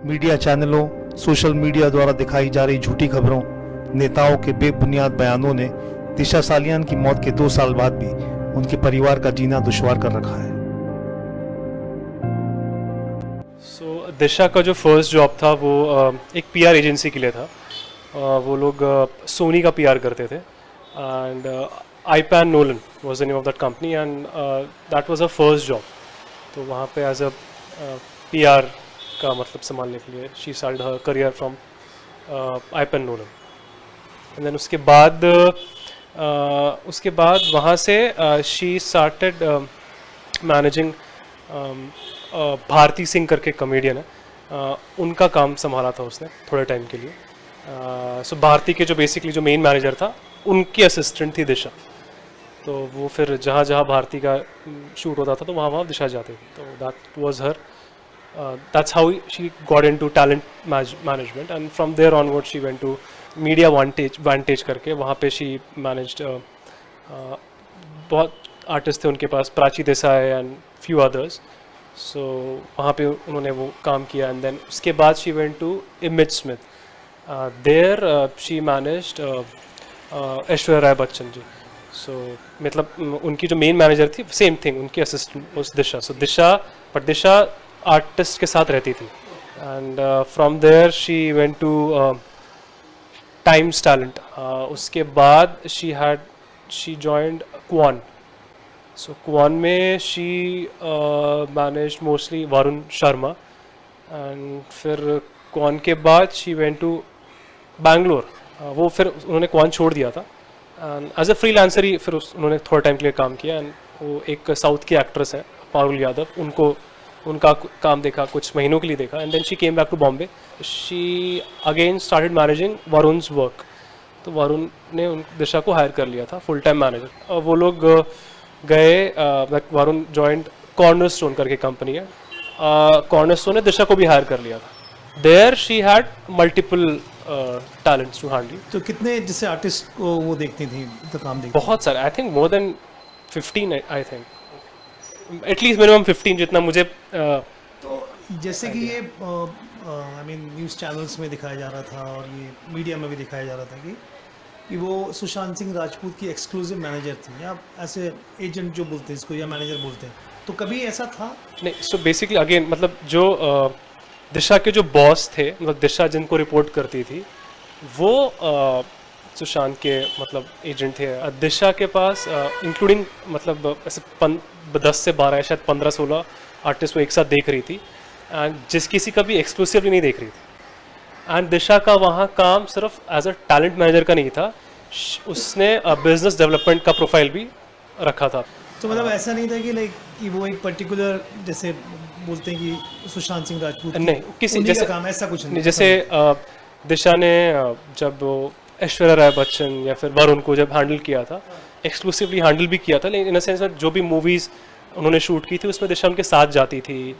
Media चैनलों, social media द्वारा दिखाई जा रही झूठी खबरों, नेताओं के बेबुनियाद बयानों ने दिशा सालियान की मौत के 2 साल बाद भी उनके परिवार का जीना दुश्वार कर रखा है। दिशा का जो फर्स्ट जॉब था वो एक पीआर एजेंसी के लिए था। वो लोग सोनी का पीआर करते थे एंड आईपैन नोलन was the name of that company and that was a first job. तो वहाँ पे एज अ पीआर का मतलब संभालने के लिए she started her career from आईपैन नोलन एंड देन उसके बाद वहाँ से she started managing Bharti Singh करके कॉमेडियन है, उनका काम संभाला था उसने थोड़े टाइम के लिए। सो भारती के जो बेसिकली जो मेन मैनेजर था उनकी असिस्टेंट थी दिशा। तो वो फिर जहाँ जहाँ भारती का शूट होता था तो वहाँ वहाँ दिशा जाते थे। तो that was her that's how she got into talent management and from there onward she went to media vantage करके। वहाँ पे शी मैनेज्ड बहुत आर्टिस्ट थे उनके पास, Prachi Desai and few others. So वहाँ पे उन्होंने वो काम किया एंड देन उसके बाद she went to image smith. There she managed Aishwarya Rai Bachchan ji. So मतलब उनकी जो मेन मैनेजर थी सेम थिंग, उनकी असिस्टेंट उस दिशा। सो दिशा आर्टिस्ट के साथ रहती थी and from there she went to Times talent. उसके बाद she joined Kwan. So Kwan में she manage mostly Varun Sharma and फिर क्वान के बाद शी वेंट टू बैंगलोर। वो फिर उन्होंने क्वान छोड़ दिया था एंड एज अ फ्रीलांसर ही फिर उन्होंने थोड़ा टाइम के लिए काम किया। एंड वो एक साउथ की एक्ट्रेस है पारुल यादव, उनका काम देखा, कुछ महीनों के लिए देखा and then she came back to Bombay. She again started managing Varun's work. तो वरुण ने दिशा को हायर कर लिया था फुल टाइम मैनेजर। वो लोग गए, वरुण जॉइंट कॉर्नरस्टोन करके कंपनी है, कॉर्नरस्टोन ने दिशा को भी हायर कर लिया था। There she had multiple talents to handle. तो कितने जैसे आर्टिस्ट को वो देखती थी तो काम देखती? बहुत सारे, I think more than 15, I think at least minimum 15 जितना मुझे तो जैसे कि ये आई मीन न्यूज़ चैनल्स में दिखाया जा रहा था और ये मीडिया में भी दिखाया जा रहा था कि वो सुशांत सिंह राजपूत की एक्सक्लूसिव मैनेजर थी, या ऐसे एजेंट जो बोलते हैं इसको या मैनेजर बोलते हैं, तो कभी ऐसा था? नहीं। सो बेसिकली अगेन मतलब जो दिशा के जो बॉस थे, मतलब दिशा जिनको रिपोर्ट करती थी वो सुशांत के मतलब एजेंट थे। दिशा के पास इंक्लूडिंग मतलब ऐसे 10 से 12 या शायद 15-16 आर्टिस्ट वो एक साथ देख रही थी एंड जिस किसी का भी एक्सक्लूसिवली नहीं देख रही थी। एंड दिशा का वहाँ काम सिर्फ एज अ टैलेंट मैनेजर का नहीं था, उसने बिजनेस डेवलपमेंट का प्रोफाइल भी रखा था। तो मतलब ऐसा नहीं था कि लाइक कि वो एक पर्टिकुलर जैसे बोलते हैं कि सुशांत सिंह राजपूत नहीं, किसी जैसे काम ऐसा कुछ नहीं। जैसे दिशा ने जब ऐश्वर्या राय बच्चन या फिर वरुण को जब हैंडल किया था, एक्सक्लूसिवली हैंडल भी किया था, लेकिन इन अ सेंस जो भी मूवीज़ उन्होंने शूट की थी उसमें दिशा उनके साथ जाती थी।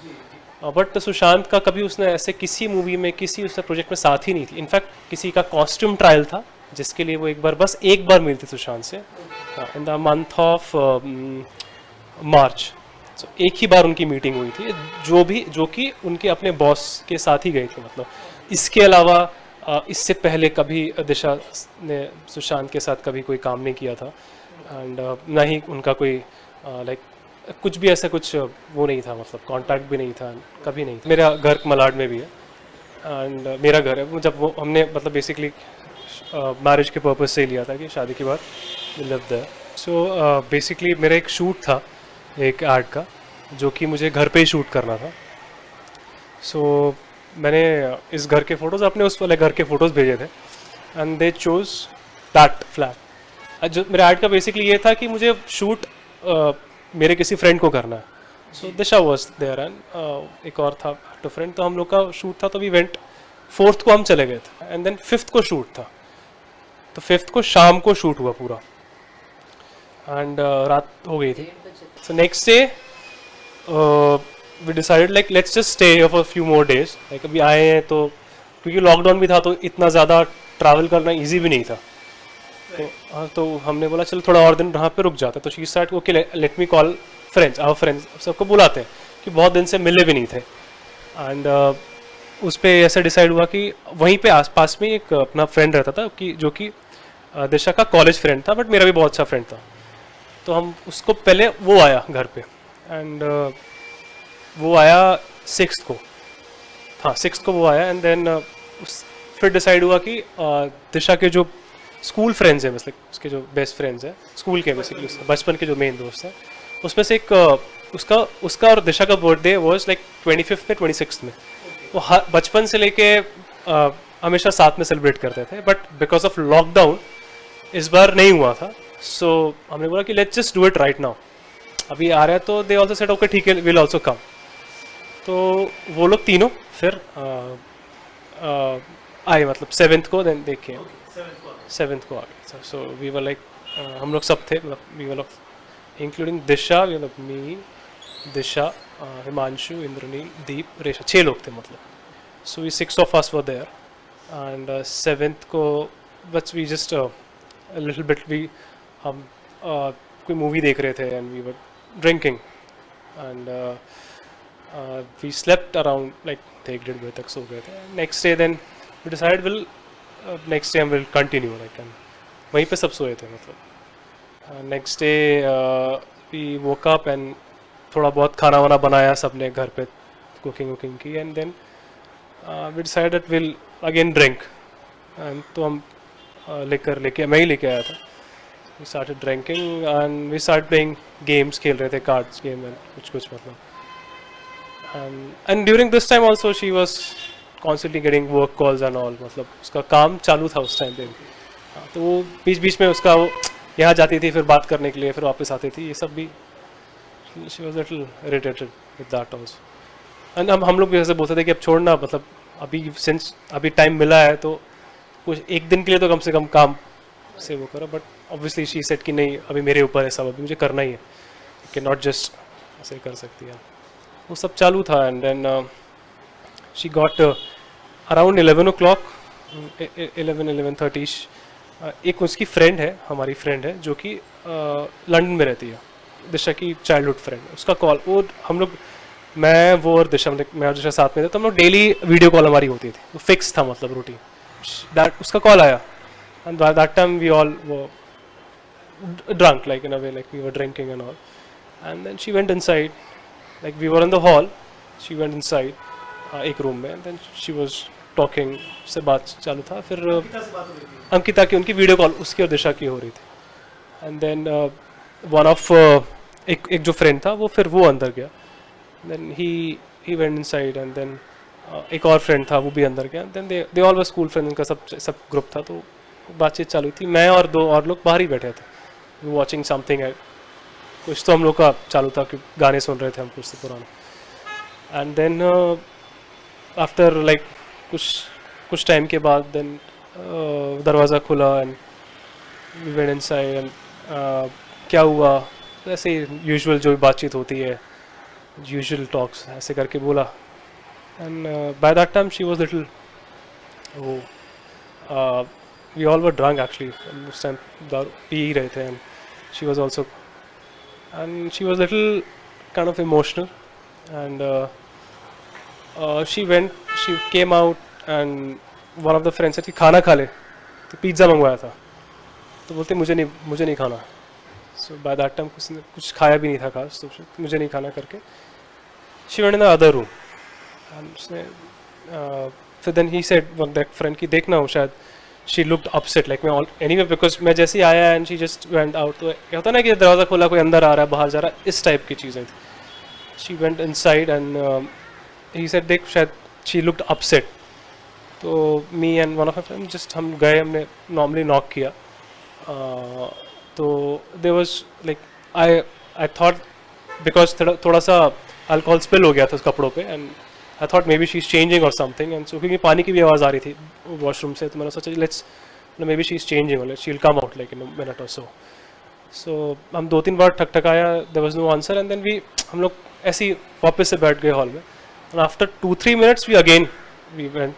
बट सुशांत का कभी उसने ऐसे किसी मूवी में किसी उसने प्रोजेक्ट में साथ ही नहीं थी। इनफैक्ट किसी का कॉस्ट्यूम ट्रायल था जिसके लिए वो बस एक बार मिली थी सुशांत से in the month of March. So एक ही बार उनकी मीटिंग हुई थी जो कि उनके अपने बॉस के साथ ही गई थी। मतलब इसके अलावा इससे पहले कभी दिशा ने सुशांत के साथ कभी कोई काम नहीं किया था एंड ना ही उनका कोई लाइक कुछ भी ऐसा कुछ वो नहीं था, मतलब कॉन्टैक्ट भी नहीं था, कभी नहीं था। मेरा घर मलाड में भी है एंड मेरा घर है। जब वो हमने मतलब बेसिकली मैरिज के पर्पज़ से ही लिया था कि शादी के बाद लिव देयर। सो बेसिकली मेरा एक शूट था एक ऐड का जो कि मुझे घर पे ही शूट करना था। सो मैंने इस घर के फ़ोटोज़ अपने उस वाले घर के फ़ोटोज़ भेजे थे and they chose that flat. जो मेरा ऐड का बेसिकली ये था कि मुझे शूट मेरे किसी फ्रेंड को करना है। सो दिशा वॉज देयर एंड एक और था टू फ्रेंड। तो हम लोग का शूट था, तो वी वेंट 4th को हम चले गए थे एंड देन 5th को शूट था। तो 5th को शाम को शूट हुआ पूरा एंड रात हो गई थी। So next day we decided like let's just stay here for few more days. Like अभी आए हैं तो क्योंकि लॉकडाउन भी था तो इतना ज़्यादा ट्रैवल करना ईजी भी नहीं था। तो हमने बोला चलो थोड़ा और दिन यहाँ पे रुक जाते। तो she said okay let me call friends, our friends, सबको बुलाते हैं कि बहुत दिन से मिले भी नहीं थे। एंड उस पर ऐसे डिसाइड हुआ कि वहीं पे आसपास में एक अपना फ्रेंड रहता था कि जो कि दिशा का कॉलेज फ्रेंड था, बट मेरा भी बहुत अच्छा फ्रेंड था। तो हम उसको पहले वो आया घर पे, एंड वो आया 6th को, हाँ 6th को वो आया। एंड देन फिर डिसाइड हुआ कि दिशा के जो स्कूल फ्रेंड्स हैं, मतलब उसके जो बेस्ट फ्रेंड्स हैं स्कूल के, बेसिकली बचपन के जो मेन दोस्त हैं, उसमें से एक उसका और दिशा का बर्थडे वॉज लाइक 25th में 26th में। वो बचपन से लेके हमेशा साथ में सेलिब्रेट करते थे, बट बिकॉज ऑफ लॉकडाउन इस बार नहीं हुआ था। सो हमने बोला कि let's just do it right now, अभी आ रहा है। तो दे ऑल्सो सेड ओके ठीक है, विल ऑल्सो कम। तो वो लोग तीनों फिर आए, मतलब 7th को, देन देखे 7th को आ गए। सो वी वर लाइक, हम लोग सब थे, मतलब we were including Disha, we मतलब मी, दिशा, हिमांशु, इंद्रनील, दीप, रेशा, 6 लोग थे मतलब। So we 6 of us were there, and 7th को बस we just little bit we हम कोई मूवी देख रहे थे, and we were drinking, and we slept around like 1-1.5 बजे तक सो गए थे। Next day then we decide will next day हम विल कंटिन्यू, लाइक वहीं पे सब सोए थे मतलब। Next day we woke up and थोड़ा बहुत खाना वाना बनाया सबने घर पे, कुकिंग वुकिंग की, and then we decided will again drink. And तो हम लेके मैं ही लेके आया था। We started drinking and we start playing games, खेल रहे थे कार्ड्स गेम एंड कुछ मतलब। And during this time also she was constantly getting work calls and all, मतलब उसका काम चालू था उस टाइम पे। तो वो बीच बीच में उसका वो यहाँ जाती थी, फिर बात करने के लिए, फिर वापस आती थी, ये सब भी she was little irritated with that also. And हम लोग भी ऐसे बोलते थे कि अब छोड़ना, मतलब अभी सिंस अभी टाइम मिला है तो कुछ एक दिन के लिए तो कम से कम काम से वो करो। बट ऑब्वियसली शी सेड कि नहीं, अभी मेरे ऊपर है सब, अभी मुझे करना ही है, कि नॉट जस्ट ऐसे कर सकती है। वो सब चालू था, and then she got around 11 o'clock, 11:30 एक उसकी फ्रेंड है, हमारी फ्रेंड है जो कि लंदन में रहती है, दिशा की चाइल्डहुड फ्रेंड। उसका कॉल, वो हम लोग, मैं वो और दिशा, मैं और दिशा साथ में थे, तो हम लोग डेली वीडियो कॉल हमारी होती थी, वो फिक्स था मतलब रूटीन। उसका कॉल आया, and by that time we all वो drunk, like in a way, like we were drinking and all. And then she went inside, like we were in the hall, she went inside एक room में, and then she was talking, से बात चालू था। फिर अंकिता की, उनकी video call उसकी और दिशा की हो रही थी। एंड देन वन ऑफ एक जो फ्रेंड था वो, फिर वो अंदर गया, then he went inside, and then एक और फ्रेंड था वो भी अंदर गया। Then they all were school friend, उनका सब ग्रुप था। तो बातचीत चालू थी, मैं और 2 और लोग बाहर ही बैठे थे, वॉचिंग समथिंग, कुछ तो हम लोग का चालू था कि गाने सुन रहे थे हम कुछ तो पुराने। एंड देन आफ्टर लाइक कुछ टाइम के बाद देन दरवाज़ा खुला, and we went inside, and क्या हुआ, ऐसे यूजुअल जो बातचीत होती है, यूजुअल टॉक्स ऐसे करके बोला। And by that time she was little, वो we all were drunk actually, उस टाइम पी ही रहे थे, and she was also, and she was little kind of emotional, and she came out, and one of the friends said कि खाना खा ले, तो पिज़्ज़ा मंगवाया था, तो बोलते मुझे नहीं खाना। सो बाय दैट टाइम कुछ खाया भी नहीं था खास, तो मुझे नहीं खाना करके she went in the other room, and उसने फिर then he said one that friend की देखना हो, शायद शी लुक्ड अपसेट, लाइक मैं एनीवे बिकॉज मैं जैसे ही आया and she just went out. तो क्या होता है ना कि दरवाज़ा खोला, कोई अंदर आ रहा है, बाहर जा रहा है, इस टाइप की चीज़ें थी। She went inside, and he said देख, शायद शी लुक्ड अपसेट। तो me and one of my friend just हम गए, हमने नॉर्मली नॉक किया। तो there was like I thought, because थोड़ा सा अल्कोहल स्पिल हो गया था उस कपड़ों पे, and I thought maybe she is changing और समथिंग, एंड सो क्योंकि पानी की भी आवाज़ आ रही थी वॉशरूम से, तो मैंने सोचा let's maybe she is changing और she will come out like in a minute और सो। सो हम 2-3 बार ठकठकाया, there was no answer, and then हम लोग ऐसे ही वापस से बैठ गए हॉल में, and after 2-3 minutes we went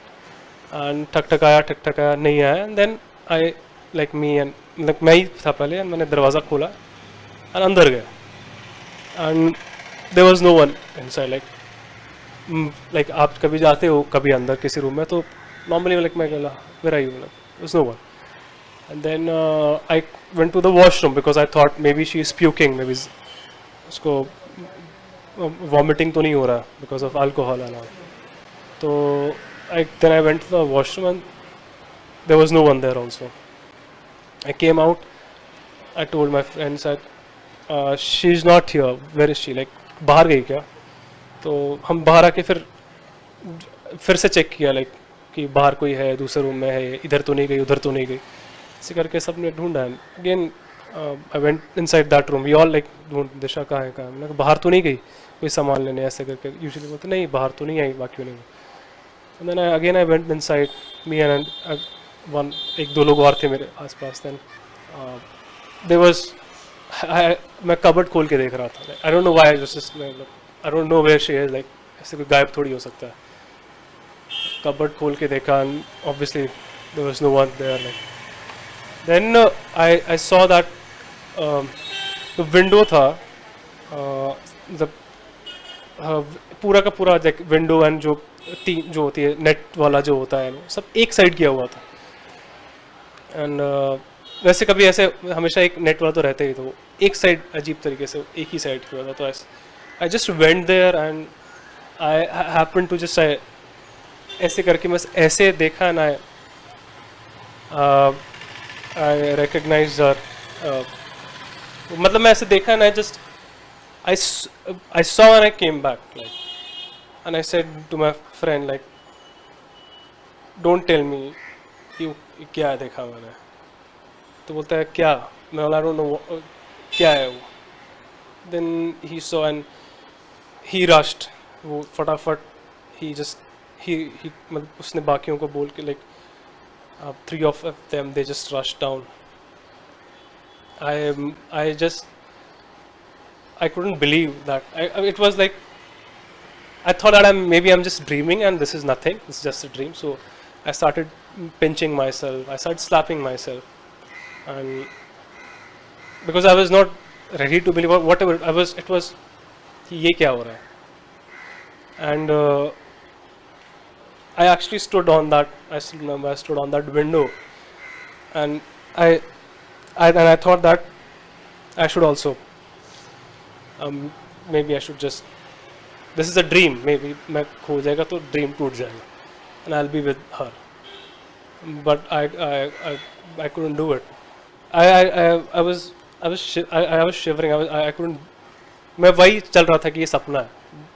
and ठकठकाया नहीं आया, and then I like me and like मैं ही था पहले, एंड मैंने दरवाज़ा खोला एंड अंदर गया, and there was no one inside, like like आप कभी जाते हो कभी अंदर किसी रूम में, तो नॉर्मली लाइक मैं कहला where are you, no one. And then I went to the washroom because I thought maybe she is puking, maybe उसको वॉमिटिंग तो नहीं हो रहा because of alcohol and all. तो then I went to the washroom and there was no one there also. I came out, I told my friends that she's not here, where is she, like बाहर गई क्या. तो हम बाहर आके फिर से चेक किया लाइक कि बाहर कोई है, दूसरे रूम में है, इधर तो नहीं गई उधर तो नहीं गई, ऐसे करके सब ने ढूंढा. Again I went inside that room, we all like ढूंढ दिशा कहाँ है कहाँ. मैंने कहा बाहर तो नहीं गई कोई सामान लेने, ऐसे करके यूजुअली बोलते नहीं बाहर तो नहीं आई बाकी नहीं. And then I went inside, me and one एक दो लोग और थे मेरे आसपास. Then there was मैं कबर्ड खोल के देख रहा था. I don't know why, I don't know where she is, like ऐसे कोई गायब थोड़ी हो सकता है. कबर्ड खोल के देखा and obviously there was no one there. Like then I saw that the window था, the पूरा का पूरा विंडो एंड जो होती है नेट वाला जो होता है सब एक साइड किया हुआ था. एंड वैसे कभी ऐसे हमेशा एक नेट वाला तो रहता ही, तो एक साइड अजीब तरीके से एक ही साइड किया हुआ था. तो I just went there and I happen to just ऐसे करके मैं ऐसे देखा ना, आई रिकग्नाइज मतलब मैं ऐसे देखा ना, just I saw and I came back, like, and I said to my friend like, don't tell me you क्या देखा मैंने. तो बोलता है क्या, मैं बोला I don't know क्या है वो. Then he saw and he rushed, वो फटाफट he मतलब उसने बाकियों को बोल के like 3 of them they just rushed down. I couldn't believe that. It was like I thought that maybe I'm just dreaming and this is nothing. It's just a dream. So I started pinching myself. I started slapping myself, and because I was not ready to believe whatever it was. कि ये क्या हो रहा है? And I actually stood on that. I still remember I stood on that window, and I thought that I should also. Maybe I should just. This is a dream. Maybe मैं खो जाएगा तो dream टूट जाएगा, and I'll be with her. But I couldn't do it. I was shivering. I couldn't. मैं वही चल रहा था कि ये सपना है.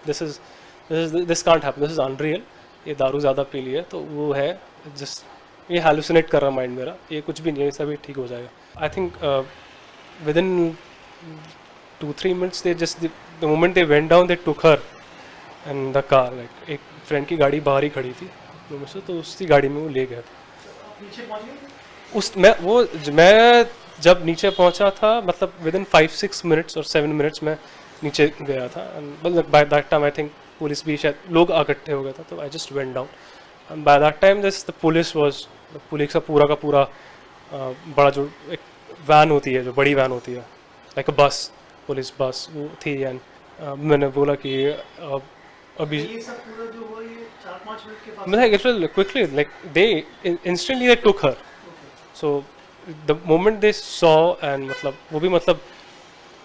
This can't happen. This is unreal. ये दारू ज़्यादा पी ली है तो वो है. Just ये hallucinate कर रहा माइंड मेरा. ये कुछ भी नहीं है, सभी ठीक हो जाएगा. I think within 2-3 minutes they just the moment they went down they took her and the car, like एक फ्रेंड की गाड़ी बाहर ही खड़ी थी में से, तो उसकी गाड़ी में वो ले गया. नीचे पहुंच गए? मैं जब नीचे पहुंचा था मतलब within 5-6 minutes और 7 minutes में नीचे गया था. and by that time I think police भी शायद लोग इकट्ठे हो गए था, तो I just went down and by that time the police का पूरा बड़ा जो एक वैन होती है, जो बड़ी वैन होती है like a bus, पुलिस बस वो थी. एंड मैंने बोला कि अभी ये सब पूरा जो हुआ ये 4-5 मिनट के पास मतलब it was quickly like they instantly they took her. So the moment they saw and मतलब वो भी मतलब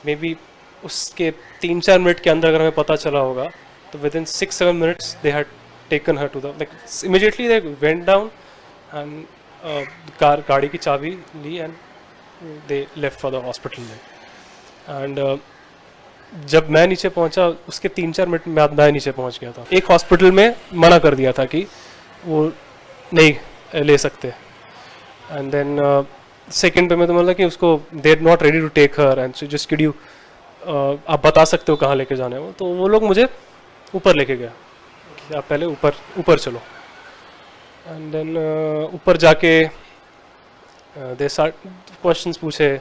मे बी उसके 3-4 मिनट के अंदर अगर हमें पता चला होगा तो within 6-7 minutes they had taken her to the like immediately they went down and गाड़ी की चाबी ली and they left for the hospital. And जब मैं नीचे पहुंचा उसके 3-4 मिनट में मैं नीचे पहुंच गया था. एक हॉस्पिटल में मना कर दिया था कि वो नहीं ले सकते. एंड देन सेकंड पे मैं तो मतलब कि उसको they are not ready to take her and so just you आप बता सकते हो कहाँ लेके जाना है. तो वो लोग मुझे ऊपर लेके गया कि आप पहले ऊपर चलो. एंड देन ऊपर जाके दे क्वेश्चंस पूछे,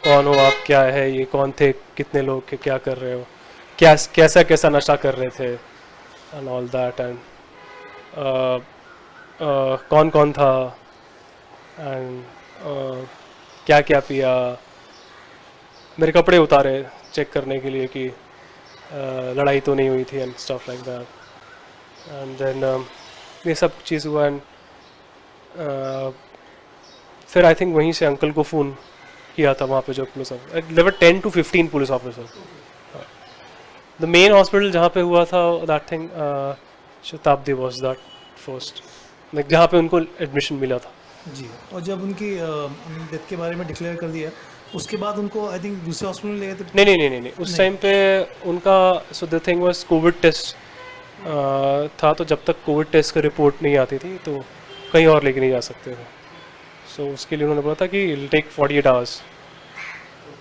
कौन हो आप, क्या है ये, कौन थे, कितने लोग के, क्या कर रहे हो, कैसा नशा कर रहे थे एंड ऑल दैट. एंड कौन था एंड क्या पिया. मेरे कपड़े उतारे चेक करने के लिए कि लड़ाई तो नहीं हुई थी and stuff like that. And then ये सब चीज़ हुआ एंड फिर आई थिंक वहीं से अंकल को फ़ोन किया था वहाँ पे जो police officer, there were 10 to 15 police officer. The main hospital जहाँ पे हुआ था that thing Shatabdi was that first, like जहाँ पे उनको एडमिशन मिला था. जी. और जब उनकी डेथ के बारे में डिक्लेयर कर दिया, उसके बाद उनको आई थिंक दूसरे हॉस्पिटल में ले गए थे. नहीं उस टाइम पे उनका so the thing was COVID test था, तो जब तक कोविड टेस्ट का रिपोर्ट नहीं आती थी तो कहीं और लेके नहीं जा सकते थे. सो उसके लिए उन्होंने बोला था कि इल टेक 48 आवर्स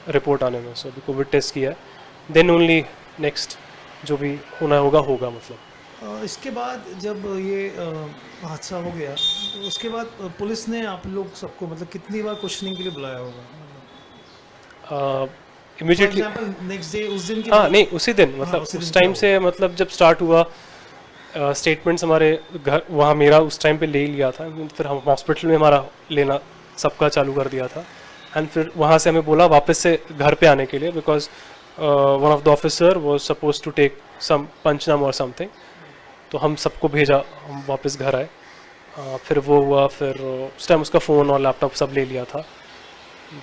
रिपोर्ट आने में. सो अभी कोविड टेस्ट किया है, देन ओनली नेक्स्ट जो भी होना होगा मतलब. इसके बाद जब ये हादसा हो गया, तो उसके बाद पुलिस ने आप लोग सबको मतलब कितनी बार क्वेश्चनिंग के लिए बुलाया होगा? For immediately example next day, उस दिन के हाँ बाद? नहीं उसी दिन मतलब उसी उस दिन टाइम क्या से मतलब जब स्टार्ट हुआ स्टेटमेंट्स हमारे घर वहाँ मेरा उस टाइम पे ले लिया था, फिर हम हॉस्पिटल में हमारा लेना सबका चालू कर दिया था. एंड फिर वहाँ से हमें बोला वापस से घर पे आने के लिए, because one of the officer was suppose to take some panchnama और समथिंग. तो हम सबको भेजा, हम वापस घर आए. फिर वो हुआ, फिर उस टाइम उसका फ़ोन और लैपटॉप सब ले लिया था.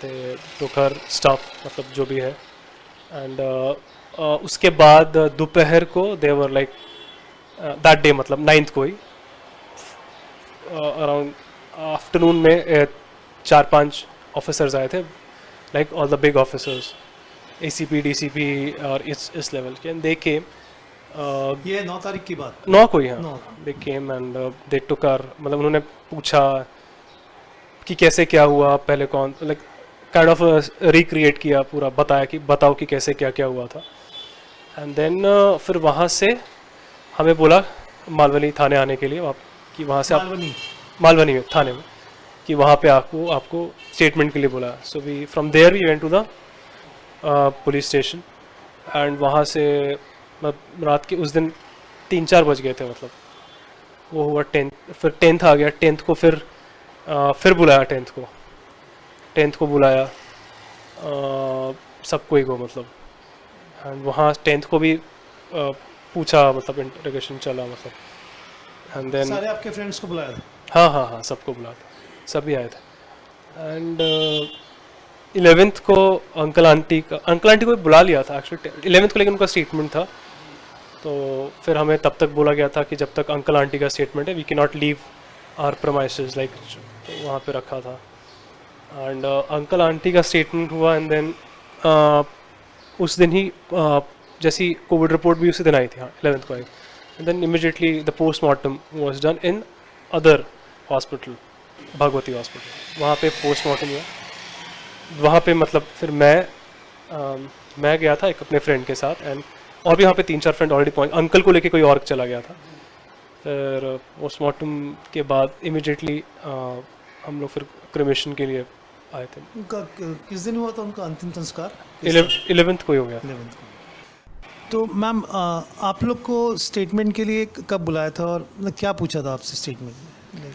दे टुक हर स्टाफ मतलब जो भी है. एंड उसके बाद दोपहर को दे वर लाइक दैट डे मतलब 9th को ही अराउंड आफ्टरनून में 4-5 ऑफिसर्स आए थे, like all the big officers, ACP DCP और इस लेवल के. एंड दे केम ये 9 तारीख की बात? 9 को ही. हाँ, 9. दे came and they took our मतलब उन्होंने पूछा कि कैसे क्या हुआ, पहले कौन, लाइक काइंड ऑफ रिक्रिएट किया पूरा, बताया कि बताओ कि कैसे क्या क्या हुआ था. एंड देन फिर वहाँ से हमें बोला मालवनी थाने आने के लिए, कि वहाँ से आप मालवनी में थाने में कि वहाँ पे आपको स्टेटमेंट के लिए बोला. So we from there we went to the police station. And वहाँ से रात के उस दिन 3-4 बज गए थे मतलब. वो हुआ 10th, फिर 10th आ गया. 10th को फिर बुलाया 10th को बुलाया सबको ही को मतलब. एंड वहाँ 10th को भी पूछा मतलब इंटरोगेशन चला मतलब. एंड देन सारे आपके फ्रेंड्स को बुलाया था? हाँ सबको बुलाया था, सभी आए थे. एंड 11th को अंकल आंटी को भी बुला लिया था एक्चुअली 11th को, लेकिन उनका स्टेटमेंट था. तो फिर हमें तब तक बोला गया था कि जब तक अंकल आंटी का स्टेटमेंट है we can not leave our premises, like वहाँ पे रखा था. एंड अंकल आंटी का स्टेटमेंट हुआ. एंड देन उस दिन ही जैसी कोविड रिपोर्ट भी उसी दिन आई थी. हाँ 11th को आई. And then immediately the postmortem was done in other hospital, Bhagwati hospital. वहाँ पे पोस्टमार्टम हुआ. वहाँ पे मतलब फिर मैं गया था एक अपने फ्रेंड के साथ, एंड और भी वहाँ पे 3-4 फ्रेंड ऑलरेडी पहुँच. अंकल को लेके कोई और चला गया था. फिर पोस्टमार्टम के बाद इमिडिएटली हम लोग फिर क्रिमेशन के लिए आए थे. उनका किस दिन हुआ था उनका अंतिम संस्कार? 11th को ही हो गया. 11th को. तो मैम आप लोग को स्टेटमेंट के लिए कब बुलाया था और क्या पूछा था आपसे स्टेटमेंट में?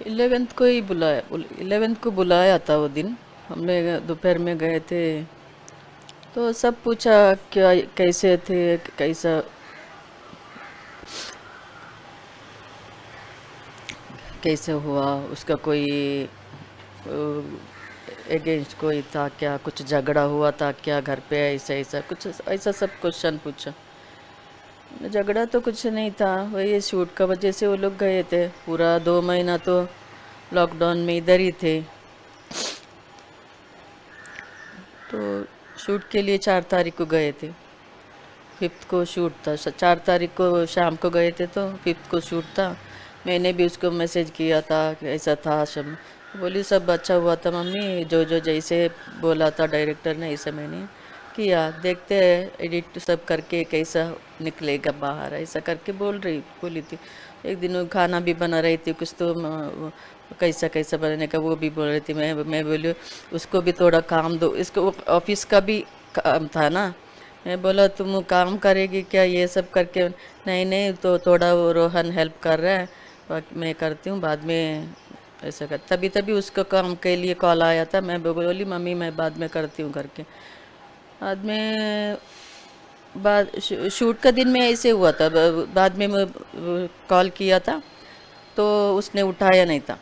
11th को ही बुलाया, 11th को बुलाया था. वो दिन हमने दोपहर में गए थे तो सब पूछा क्या कैसे थे, कैसा कैसे हुआ, उसका कोई अगेंस्ट कोई था क्या, कुछ झगड़ा हुआ था क्या घर पे, ऐसा कुछ ऐसा सब क्वेश्चन पूछा. झगड़ा तो कुछ नहीं था, वही शूट का वजह से वो लोग गए थे. पूरा 2 महीना तो लॉकडाउन में इधर ही थे. तो शूट के लिए 4 तारीख को गए थे, 5th को शूट था. 4 तारीख को शाम को गए थे तो 5th को शूट था. मैंने भी उसको मैसेज किया था कि ऐसा था सब. बोली सब अच्छा हुआ था मम्मी, जो जैसे बोला था डायरेक्टर ने ऐसा मैंने किया. देखते हैं एडिट सब करके कैसा निकलेगा बाहर, ऐसा करके बोली थी. एक दिन वो खाना भी बना रही थी कुछ, तो कैसा बनाने का वो भी बोल रही थी. मैं बोली उसको भी थोड़ा काम दो, इसको ऑफिस का भी काम था ना. मैं बोला तुम काम करेगी क्या ये सब करके? नहीं तो थोड़ा वो रोहन हेल्प कर रहा है, मैं करती हूँ बाद में ऐसा कर. तभी उसको काम के लिए कॉल आया था. मैं बोली मम्मी मैं बाद में करती हूँ करके. बाद में शूट का दिन में ऐसे हुआ था, बाद में मैं कॉल किया था तो उसने उठाया नहीं था,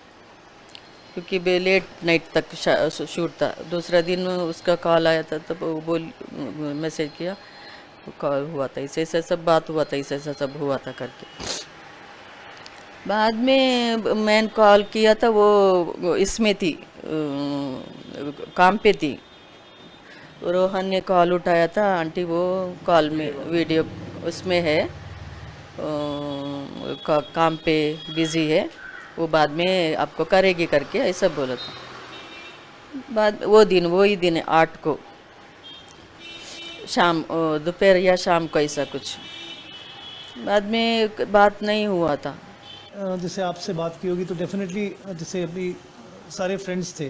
क्योंकि लेट नाइट तक शूट था। दूसरा दिन उसका कॉल आया था तब वो मैसेज किया, कॉल हुआ था, ऐसे ऐसा सब बात हुआ था, ऐसा ऐसा सब हुआ था करके। बाद में मैंने कॉल किया था, वो इसमें थी, काम पे थी। रोहन ने कॉल उठाया था, आंटी वो कॉल में वीडियो उसमें है, काम पे बिजी है, वो बाद में आपको करेगी करके ऐसा बोला था। बाद वही दिन है 8 को शाम, दोपहर या शाम को ऐसा कुछ। बाद में बात नहीं हुआ था। जैसे आपसे बात की होगी तो डेफिनेटली जैसे अभी सारे फ्रेंड्स थे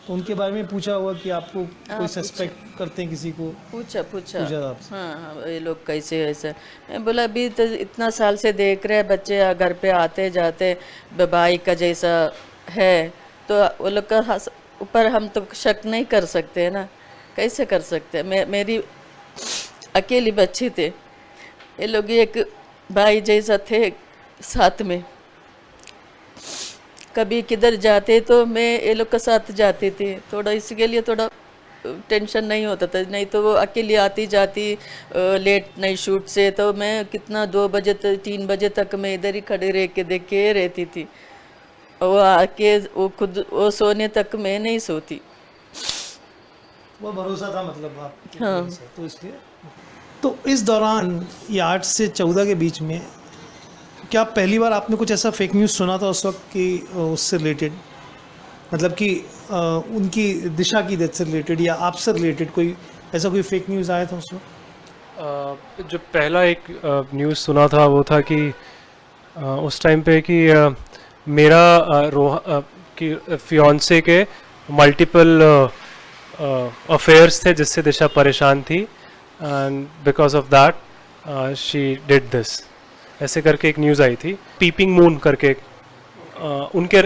तो उनके बारे में पूछा होगा कि आपको कोई सस्पेक्ट करते हैं किसी को? पूछा आपसे? हाँ, ये लोग कैसे ऐसे। मैं बोला अभी तो इतना साल से देख रहे हैं बच्चे घर पे आते जाते, भाई का जैसा है, तो वो लोग का ऊपर हम तो शक नहीं कर सकते हैं ना, कैसे कर सकते हैं? मेरी अकेली बच्ची थे, ये लोग एक भाई जैसा थे साथ में। कभी किधर जाते तो मैं ये लोग के साथ जाती थी, थोड़ा इसके लिए थोड़ा टेंशन नहीं होता था। नहीं तो वो अकेली आती जाती लेट नाइट शूट से, तो मैं कितना 2 बजे तक 3 बजे तक मैं इधर ही खड़े रह के देखे रहती थी। वो आके वो खुद वो सोने तक मैं नहीं सोती। वो भरोसा था मतलब आप? हाँ। तो इसलिए तो इस दौरान ये 8 से 14 के बीच में क्या पहली बार आपने कुछ ऐसा फेक न्यूज़ सुना था उस वक्त कि उससे रिलेटेड, मतलब कि उनकी दिशा की डेथ से रिलेटेड या आपसे रिलेटेड कोई ऐसा कोई फेक न्यूज़ आया था उस वक्त? जो पहला एक न्यूज़ सुना था वो था कि उस टाइम पे कि मेरा कि फियांसे के मल्टीपल अफेयर्स थे जिससे दिशा परेशान थी, and because of that she did this, ऐसे करके एक न्यूज़ आई थी। पीपिंग मून करके उनके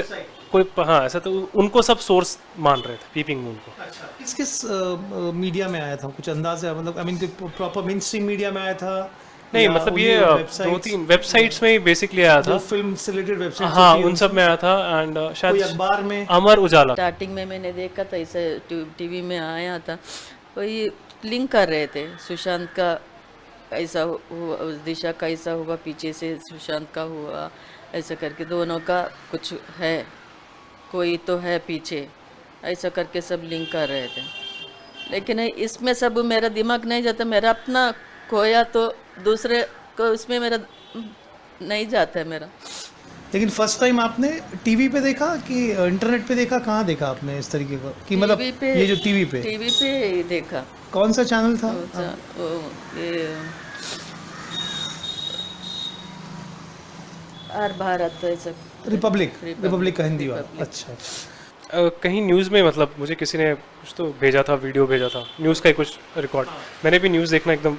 कोई, हाँ ऐसा, तो उनको सब सोर्स मान रहे थे पीपिंग मून को। अच्छा, किस किस मीडिया में आया था कुछ अंदाज़ है? मतलब I mean proper main stream media में आया था? नहीं, मतलब ये 2-3 वेबसाइट्स में ही बेसिकली आया था, फिल्म से रिलेटेड वेबसाइट। हाँ, उन सब में आया था, एंड शायद अखबार में अमर उजाला स्टार्टिंग में मैंने देखा था, इसे टीवी में आया था, वही लिंक कर रहे थे सुशांत का ऐसा हुआ, दिशा का ऐसा हुआ, पीछे से सुशांत का हुआ, ऐसा करके दोनों का कुछ है, कोई तो है पीछे, ऐसा करके सब लिंक कर रहे थे। लेकिन इसमें सब मेरा दिमाग नहीं जाता, मेरा अपना खोया तो दूसरे को इसमें मेरा नहीं जाता है मेरा। लेकिन फर्स्ट टाइम आपने टीवी पे देखा कि इंटरनेट पे देखा? कहाँ देखा आपने इस तरीके का कि मतलब ये जो टीवी पे ही देखा। कौन सा चैनल था? ये आर भारत, ऐसा रिपब्लिक का हिंदी वाला। अच्छा, कहीं न्यूज़ में, मतलब मुझे किसी ने कुछ तो भेजा था, वीडियो भेजा था न्यूज़ का ही कुछ रिकॉर्ड, मैंने भी न्यूज़ देखना एकदम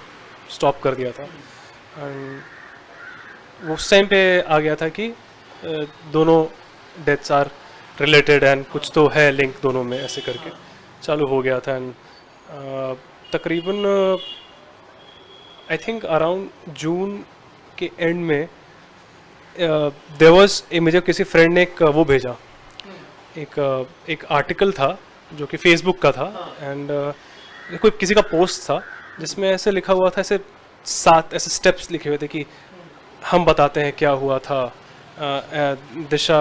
स्टॉप कर दिया था। एंड उस टाइम पे आ गया था कि दोनों डेथ्स आर रिलेटेड एंड कुछ तो है लिंक दोनों में, ऐसे करके चालू हो गया था। एंड तकरीबन आई थिंक अराउंड जून के एंड में देयर वाज, मुझे किसी फ्रेंड ने एक वो भेजा, एक आर्टिकल था जो कि फेसबुक का था, एंड कोई किसी का पोस्ट था जिसमें ऐसे लिखा हुआ था, ऐसे 7 ऐसे स्टेप्स लिखे हुए थे कि हम बताते हैं क्या हुआ था, दिशा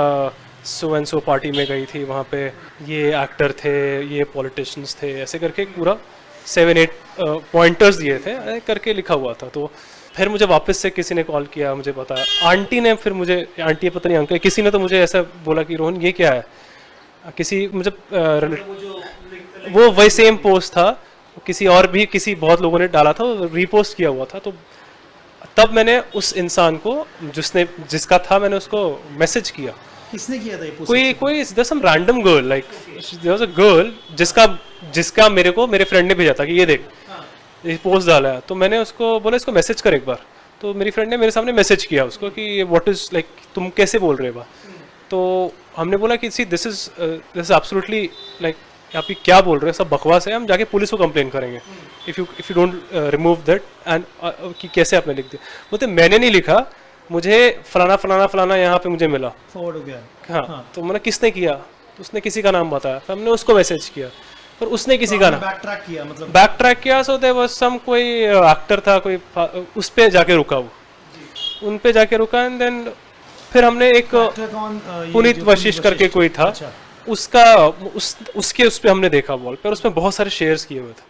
सो एंड सो पार्टी में गई थी, वहाँ पे ये एक्टर थे, ये पॉलिटिशियंस थे, ऐसे करके पूरा 7-8 पॉइंटर्स दिए थे करके लिखा हुआ था। तो फिर मुझे वापस से किसी ने कॉल किया, मुझे बताया, आंटी ने फिर मुझे, आंटी पता नहीं अंकल, किसी ने तो मुझे ऐसा बोला कि रोहन ये क्या है, किसी मुझे वो वही सेम पोस्ट था, किसी और भी किसी बहुत लोगों ने डाला था, रीपोस्ट किया हुआ था। तो तब मैंने उस इंसान को जिसका था, मैंने उसको मैसेज किया। किसने किया था ये पोस्ट? कोई some random girl, like there was a girl जिसका मेरे को मेरे फ्रेंड ने भेजा था कि ये देख ये पोस्ट डाला है। तो मैंने उसको बोला इसको मैसेज कर एक बार, तो मेरी फ्रेंड ने मेरे सामने मैसेज किया उसको कि व्हाट इज लाइक, तुम कैसे बोल रहे हो? तो हमने बोला कि see this is absolutely like आप ये क्या बोल रहे हैं, सब बकवास है, हम जाके पुलिस को कंप्लेन करेंगे if you don't remove that and कि कैसे आपने लिख दिया। बोलते मैंने नहीं लिखा, मुझे फलाना फलाना फलाना यहाँ पे मुझे मिला। फॉरवर्ड हो गया। हाँ, तो मैंने किसने किया, तो उसने किसी का नाम बताया, फिर हमने उसको मैसेज किया, पर उसने किसी का नाम बैक ट्रैक किया, मतलब बैक ट्रैक किया। सो देयर वाज सम कोई एक्टर था, कोई उस पे जाके रुका, वो उन पे जाके रुका एंड देन फिर हमने एक एक्टर कौन? ये पुनीत जो वशिष्ठ करके कोई था, अच्छा। उसका उसके उस पे हमने देखा वॉल पे, और उसमें बहुत सारे शेयर्स किए हुए थे,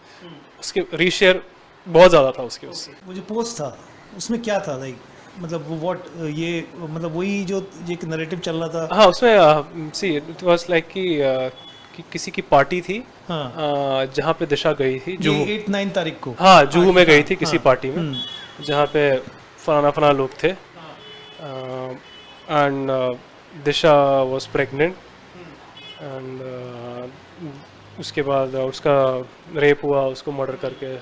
उसके रीशेयर बहुत ज़्यादा था उसके उससे। वो जो पोस्ट था उसमें क्या था, लाइक मतलब वो व्हाट ये मतलब वही जो एक नैरेटिव चल रहा था। हाँ, उसमें सी इट वाज लाइक कि किसी की पार्टी थी, हाँ, जहाँ पे दिशा गई थी, जुहू। ये 8-9 तारीख को। हाँ, जुहू में गई थी हाँ, किसी पार्टी में, जहाँ पे फलाना फलाना लोग थे and Disha was pregnant and उसके बाद उसका रेप हुआ, उसको मर्डर करके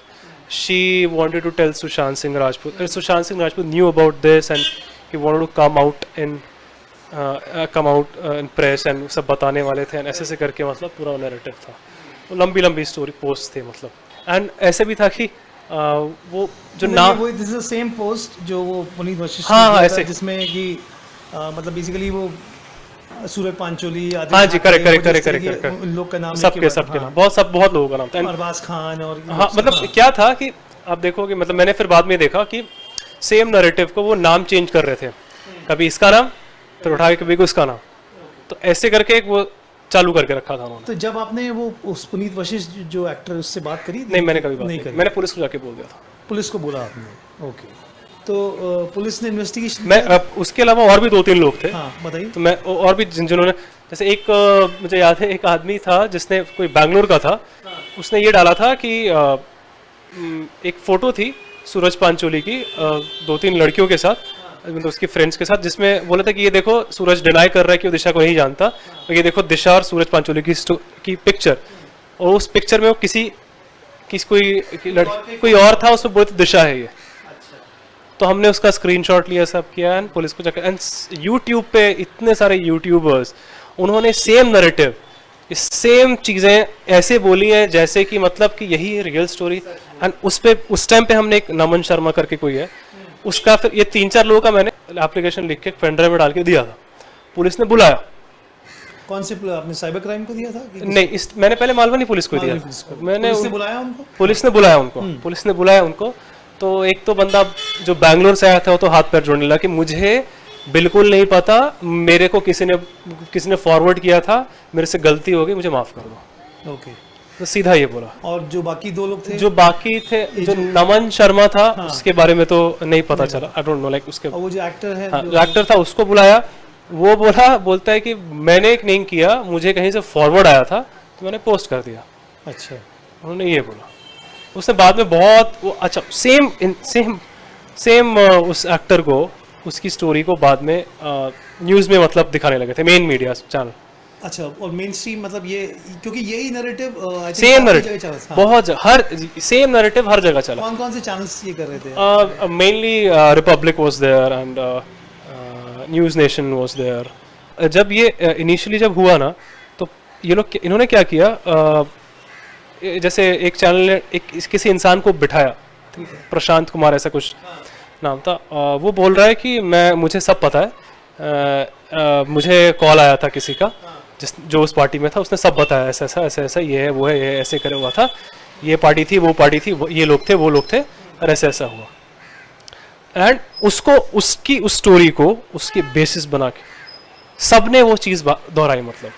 she wanted to tell Sushant Singh Rajput. Sushant Singh Rajput knew about this and he wanted to come out in press and सब बताने वाले थे, ऐसे ऐसे करके मतलब पूरा नैरेटिव था, वो लंबी लंबी स्टोरी पोस्ट थे मतलब। एंड ऐसे भी था कि वो जो नाम वो this is the same post जो वो पुनीत वशिष्ठ हाँ, ने किया था, ऐसे। जिसमें कि मतलब बेसिकली वो सूरज पांचोली आदि हाँ जी, करेक्ट वो जिस करेक्ट तरह करेक्ट के करेक्ट उन लोग का नाम सबके सबके नाम, बहुत लोगों का नाम था। And अरबाज खान और हाँ, मतलब क्या था कि आप देखोगे, मतलब मैंने फिर बाद में देखा कि सेम नैरेटिव को वो नाम चेंज कर रहे थे, कभी इसका नाम फिर उठा के कभी उसका नाम, तो ऐसे करके एक वो चालू करके रखा था उन्होंने। तो जब आपने वो उस पुनीत वशिष्ठ जो एक्टर उससे बात करी? नहीं, मैंने कभी बात नहीं नहीं करी। मैंने पुलिस को जाके बोल दिया था। पुलिस को बोला आपने? ओके। तो पुलिस ने इन्वेस्टिगेशन मैं उसके अलावा और भी 2-3 लोग थे, हाँ बताइए। तो मैं और भी जिन्होंने, जैसे एक मुझे याद है, एक आदमी था जिसने, कोई बैंगलोर का था, उसने ये डाला था कि एक फोटो थी सूरज पांचोली की 2-3 लड़कियों के साथ, मतलब उसकी फ्रेंड्स के साथ, जिसमें बोला था कि ये देखो सूरज डिनाई कर रहा है कि वो दिशा को नहीं जानता, और ये देखो दिशा और सूरज पांचोली की पिक्चर, और उस पिक्चर में वो कोई और था, उसमें बोलते दिशा है ये। तो हमने उसका स्क्रीनशॉट लिया, सब किया एंड पुलिस को जाकर, एंड यूट्यूब पे इतने सारे यूट्यूबर्स, उन्होंने सेम नैरेटिव, सेम चीज़ें ऐसे बोली हैं जैसे कि मतलब कि यही है रियल स्टोरी। एंड उस टाइम पे हमने एक नमन शर्मा करके कोई है, उसका फिर ये 3-4 लोगों का मैंने एप्लीकेशन लिख के पेन ड्राइव में डाल के दिया था, पुलिस ने बुलाया। कौन से आपने साइबर क्राइम को दिया था कि नहीं, मैंने पहले मालवनी पुलिस को दिया था। मैंने पुलिस ने बुलाया उनको? पुलिस ने बुलाया उनको। तो एक तो बंदा जो बैंगलोर से आया था वो तो हाथ पैर जोड़ने लगा कि मुझे बिल्कुल नहीं पता, मेरे को किसी ने फॉरवर्ड किया था, मेरे से गलती हो गई, मुझे माफ़ कर दो। ओके। तो सीधा ये बोला। और जो बाकी 2 लोग थे? जो बाकी थे, जो नमन शर्मा था, उसके बारे में तो नहीं पता चला, आई डोंट नो, लाइक उसके, और वो जो एक्टर है, हाँ, जो एक्टर था उसको बुलाया, वो बोलता है कि मैंने एक नहीं किया, मुझे कहीं से फॉरवर्ड आया था तो मैंने पोस्ट कर दिया। अच्छा। उन्होंने ये बोला। उसने बाद में बहुत वो अच्छा सेम उस एक्टर को, उसकी स्टोरी को बाद में न्यूज़ में मतलब दिखाने लगे थे, मेन मीडिया चैनल। अच्छा, और मेन स्ट्रीम मतलब ये, क्योंकि यही नैरेटिव सेम नैरेटिव बहुत हर सेम नैरेटिव हर जगह चला। कौन कौन से चैनल्स ये कर रहे थे? Mainly Republic was there and News Nation was there. जब ये इनिशियली जब हुआ ना, तो ये लोग इन्होंने क्या किया, जैसे एक चैनल ने किसी इंसान को बिठाया, प्रशांत कुमार ऐसा कुछ नाम था, वो बोल रहा है कि मुझे सब पता है, मुझे कॉल आया था किसी का जो उस पार्टी में था, उसने सब बताया, ऐसा ये है वो है, ये ऐसे करे हुआ था, ये पार्टी थी, वो पार्टी थी, ये लोग थे, वो लोग थे, और ऐसा हुआ। एंड उसको उसकी उस स्टोरी को उसकी बेसिस बना के सबने वो चीज़ दोहराई। मतलब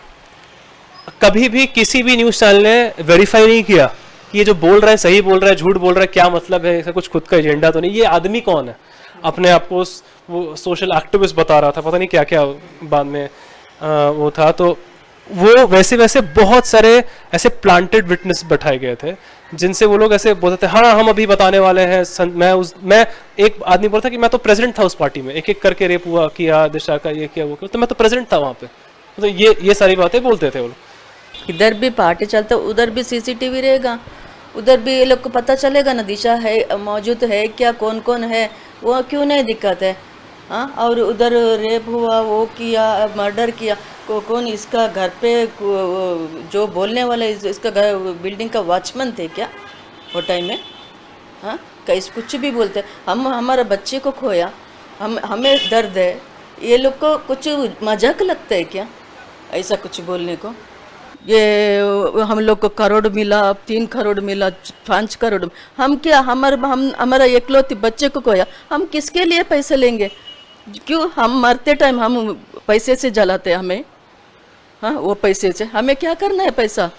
कभी भी किसी भी न्यूज़ चैनल ने वेरीफाई नहीं किया कि ये जो बोल रहा है सही बोल रहा है, झूठ बोल रहा है, क्या मतलब है, ऐसा कुछ खुद का एजेंडा तो नहीं, ये आदमी कौन है, अपने आप को वो सोशल एक्टिविस्ट बता रहा था, पता नहीं क्या क्या बाद में वो था। तो वो वैसे बहुत सारे ऐसे प्लांटेड विटनेस बैठाए गए थे, जिनसे वो लोग ऐसे बोलते थे, हाँ हम अभी बताने वाले हैं। मैं एक आदमी बोलता कि मैं तो प्रेसिडेंट था उस पार्टी में, एक करके रेप हुआ, किया, दिशा का ये किया, वो किया, तो मैं तो प्रेसिडेंट था वहाँ पे। तो ये सारी बातें बोलते थे वो लोग। इधर भी पार्टी चलता, उधर भी सीसीटीवी रहेगा, उधर भी ये लोग को पता चलेगा ना दिशा है मौजूद है क्या, कौन कौन है, वो क्यों नहीं दिक्कत है। हाँ, और उधर रेप हुआ, वो किया, मर्डर किया, कौन इसका घर पे जो बोलने वाला इसका घर बिल्डिंग का वॉचमैन थे क्या वो टाइम में? हाँ, कैसे कुछ भी बोलते। हम हमारे बच्चे को खोया, हमें दर्द है, ये लोग को कुछ मजाक लगता है क्या ऐसा कुछ बोलने को? ये हम लोग को करोड़ मिला, 3 करोड़ मिला, 5 करोड़, हम क्या हमारा एकलौती बच्चे को खोया, हम किसके लिए पैसे लेंगे? क्यों हम मरते टाइम हम पैसे से जलाते हमें? हाँ, वो पैसे से हमें क्या करना है पैसा?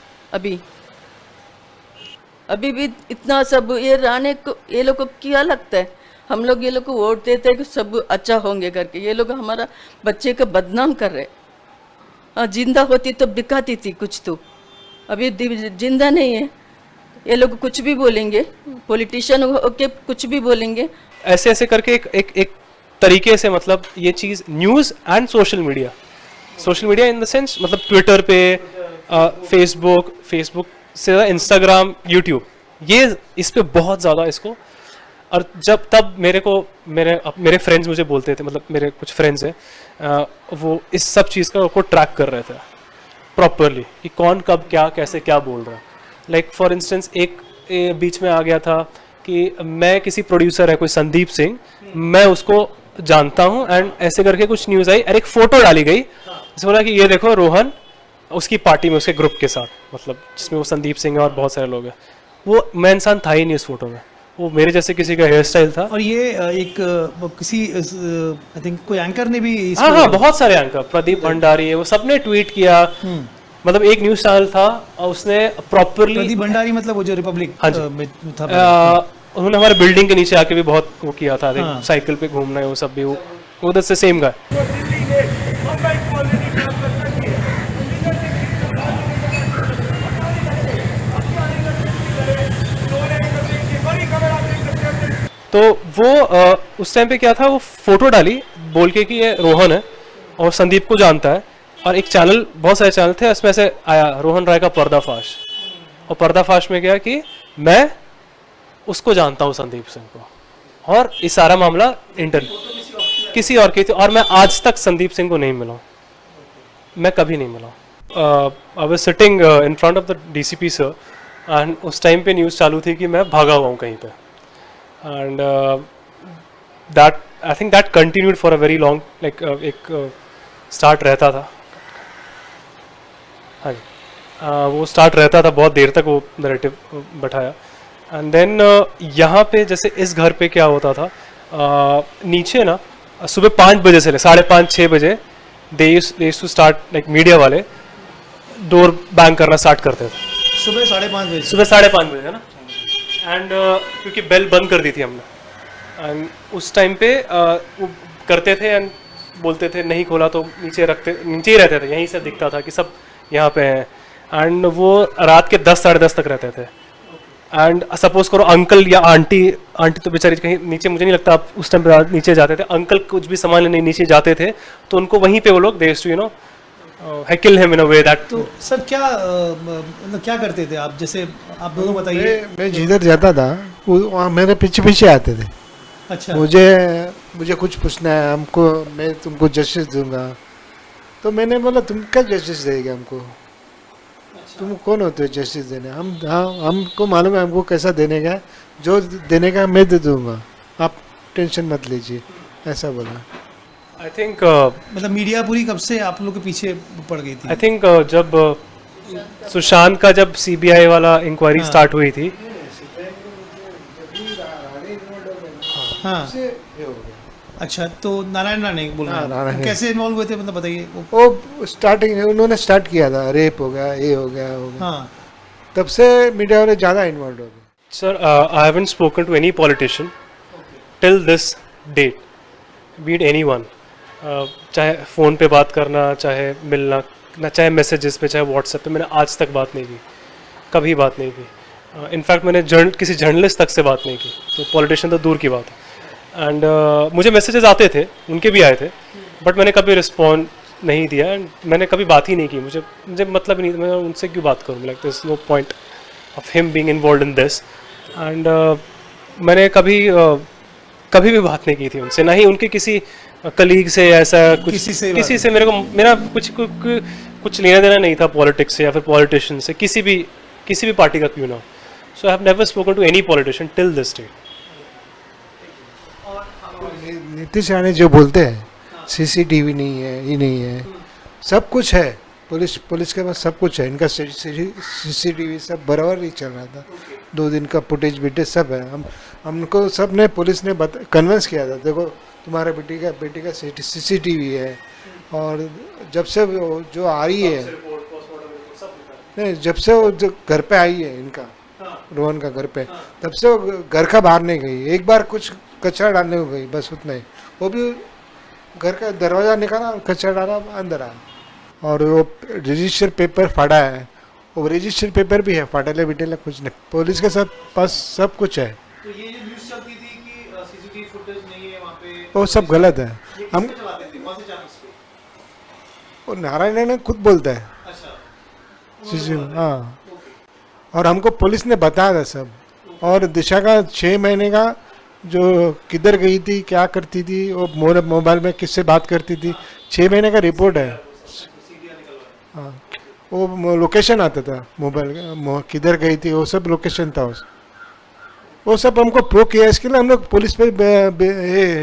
अभी भी इतना सब ये रहने को ये लोग को क्या लगता है? हम लोग ये लोग को वोट देते हैं कि सब अच्छा होंगे करके, ये लोग हमारा बच्चे को बदनाम कर रहे। हाँ, जिंदा होती तो दिखाती थी कुछ, तो अभी जिंदा नहीं है, ये लोग कुछ भी बोलेंगे, पॉलिटिशियन होके कुछ भी बोलेंगे। ऐसे ऐसे करके एक तरीके से, मतलब ये चीज़ news and social media in the sense, मतलब ट्विटर पे, फेसबुक से ज़्यादा इंस्टाग्राम, यूट्यूब, ये इस पे बहुत ज़्यादा इसको। और जब तब मेरे फ्रेंड्स मुझे बोलते थे, मतलब मेरे कुछ फ्रेंड्स हैं, वो इस सब चीज़ को ट्रैक कर रहे थे प्रॉपरली कि कौन कब क्या कैसे क्या बोल रहा है। लाइक फॉर इंस्टेंस एक बीच में आ गया था कि मैं किसी प्रोड्यूसर है कोई संदीप सिंह, मैं उसको जानता हूँ, एंड ऐसे करके कुछ न्यूज़ आई और एक फ़ोटो डाली गई, जैसे बोला कि ये देखो रोहन उसकी पार्टी में उसके ग्रुप के साथ, मतलब जिसमें वो संदीप सिंह और बहुत सारे लोग हैं। वो मैं इंसान था ही नहीं उस फोटो में, वो मेरे जैसे किसी का हेयर स्टाइल था। और ये एक किसी आई थिंक कोई एंकर ने भी हाँ, बहुत सारे एंकर, प्रदीप भंडारी है, वो सबने ट्वीट किया। मतलब एक न्यूज चैनल था और उसने प्रॉपरली, प्रदीप भंडारी मतलब वो जो रिपब्लिक में था, उन्होंने हमारे बिल्डिंग के नीचे आके भी बहुत वो किया था, साइकिल पे घूमना है वो सब भी, वो उधर से सेम गाय। तो वो उस टाइम पे क्या था, वो फोटो डाली बोल के कि ये रोहन है और संदीप को जानता है, और एक चैनल, बहुत सारे चैनल थे, उसमें से आया रोहन राय का पर्दाफाश, और पर्दाफाश में क्या कि मैं उसको जानता हूँ संदीप सिंह को, और ये सारा मामला इंटरव्यू किसी और की थी, और मैं आज तक संदीप सिंह को नहीं मिला, मैं कभी नहीं मिला। I was sitting in front of the DCP sir, and उस टाइम पे न्यूज़ चालू थी कि मैं भागा हुआ हूँ कहीं पे, and that I think that continued for a very long, like एक स्टार्ट रहता था, हाँ जी, वो स्टार्ट रहता था, बहुत देर तक वो नैरेटिव बैठाया। एंड देन यहाँ पे जैसे इस घर पे क्या होता था, नीचे ना सुबह 5 बजे से 5:30 6 बजे they used to start, like media वाले डोर बैंग करना स्टार्ट करते थे सुबह 5:30 बजे, सुबह 5:30 बजे है ना। एंड क्योंकि बेल बंद कर दी थी हमने, एंड उस टाइम पे वो करते थे एंड बोलते थे नहीं खोला तो नीचे ही रहते थे, यहीं से दिखता था कि सब यहाँ पे हैं। एंड वो रात के 10 साढ़े 10 तक रहते थे। एंड सपोज करो अंकल या आंटी तो बेचारी कहीं नीचे, मुझे नहीं लगता आप उस टाइम पे नीचे जाते थे, अंकल कुछ भी सामान लेने नीचे जाते थे तो उनको वहीं पे वो लोग they to kill him in a way that. तो सर क्या मतलब क्या करते थे आप, जैसे आप दोनों बताइए। मैं जिधर जाता था वो वहाँ मेरे पीछे पीछे आते थे। अच्छा, मुझे कुछ पूछना है हमको, मैं तुमको जस्टिस दूंगा। तो मैंने बोला तुम क्या जस्टिस देगा हमको, तुम कौन होते हो जस्टिस देने? हमको मालूम है हमको कैसा देने का, जो देने का मैं दे दूंगा, आप टेंशन मत लीजिए, ऐसा बोला। आई थिंक मतलब मीडिया पूरी कब से आप लोग के पीछे पड़ गई थी? आई थिंक जब सुशांत का जब सीबीआई वाला इंक्वायरी स्टार्ट हुई थी, हाँ, अच्छा, तो नारायण राणे बोल रहे हैं, नारायण कैसे इन्वॉल्व हुए थे, मतलब बताइए। वो स्टार्टिंग उन्होंने स्टार्ट किया था, रेप हो गया, ये हो गया, हाँ, तब से मीडिया वाले ज़्यादा इन्वॉल्व हो गए। Sir I haven't spoken to any politician till this date, be it anyone, चाहे फ़ोन पे बात करना, चाहे मिलना ना, चाहे मैसेजेस पे, चाहे व्हाट्सएप पे, मैंने आज तक बात नहीं की, कभी बात नहीं की। इनफैक्ट मैंने किसी जर्नलिस्ट तक से बात नहीं की, तो पॉलिटिशियन तो दूर की बात है। एंड मुझे मैसेजेस आते थे, उनके भी आए थे, बट मैंने कभी रिस्पॉन्ड नहीं दिया, एंड मैंने कभी बात ही नहीं की। मुझे मतलब नहीं, मैं उनसे क्यों बात करूँ, like there is no point of him being involved in this. And मैंने कभी भी बात नहीं की थी उनसे, ना ही उनके किसी कलीग से ऐसा कुछ किसी से मेरे को मेरा कुछ लेना देना नहीं था पॉलिटिक्स से या फिर पॉलिटिशियन से, किसी भी पार्टी का क्यों ना। So I have never spoken to any politician till this day. Nitesh Rane जो बोलते हैं सीसीटीवी नहीं है, ये नहीं है, सब कुछ है, पुलिस के पास सब कुछ है, इनका सीसीटीवी सब बराबर ही चल रहा था, 2 दिन का फुटेज बिटेज सब है। हमको सब ने पुलिस ने कन्विंस किया था, देखो तुम्हारे बेटी का सीसीटीवी है, और जब से जो आ रही है नहीं, जब से वो जो घर पे आई है इनका रोहन का घर पे, तब से वो घर का बाहर नहीं गई, एक बार कुछ कचरा डालने को गई, बस उतना ही, वो भी घर का दरवाज़ा निकाला, कचरा डाला, अंदर आया। और वो रजिस्टर पेपर फाड़ा है, वो रजिस्टर पेपर भी है, फाटेले बिटेले कुछ नहीं, पुलिस के साथ पास सब कुछ है। तो ये जो न्यूज़ चलती थी कि सीसीटीवी फुटेज नहीं है वहाँ पे, वो सब गलत है। ये हम किसने चलाते थे, कौन से चैनल्स पे? वो नारायण ने खुद बोलता है अच्छा, हाँ, और हमको पुलिस ने बताया था सब। और दिशा का 6 महीने का जो किधर गई थी, क्या करती थी, वो मोबाइल में किससे बात करती थी, 6 महीने का रिपोर्ट है। हाँ, वो लोकेशन आता था मोबाइल का, किधर गई थी, वो सब लोकेशन था वो सब हमको प्रो किया। इसके लिए हम लोग पुलिस पे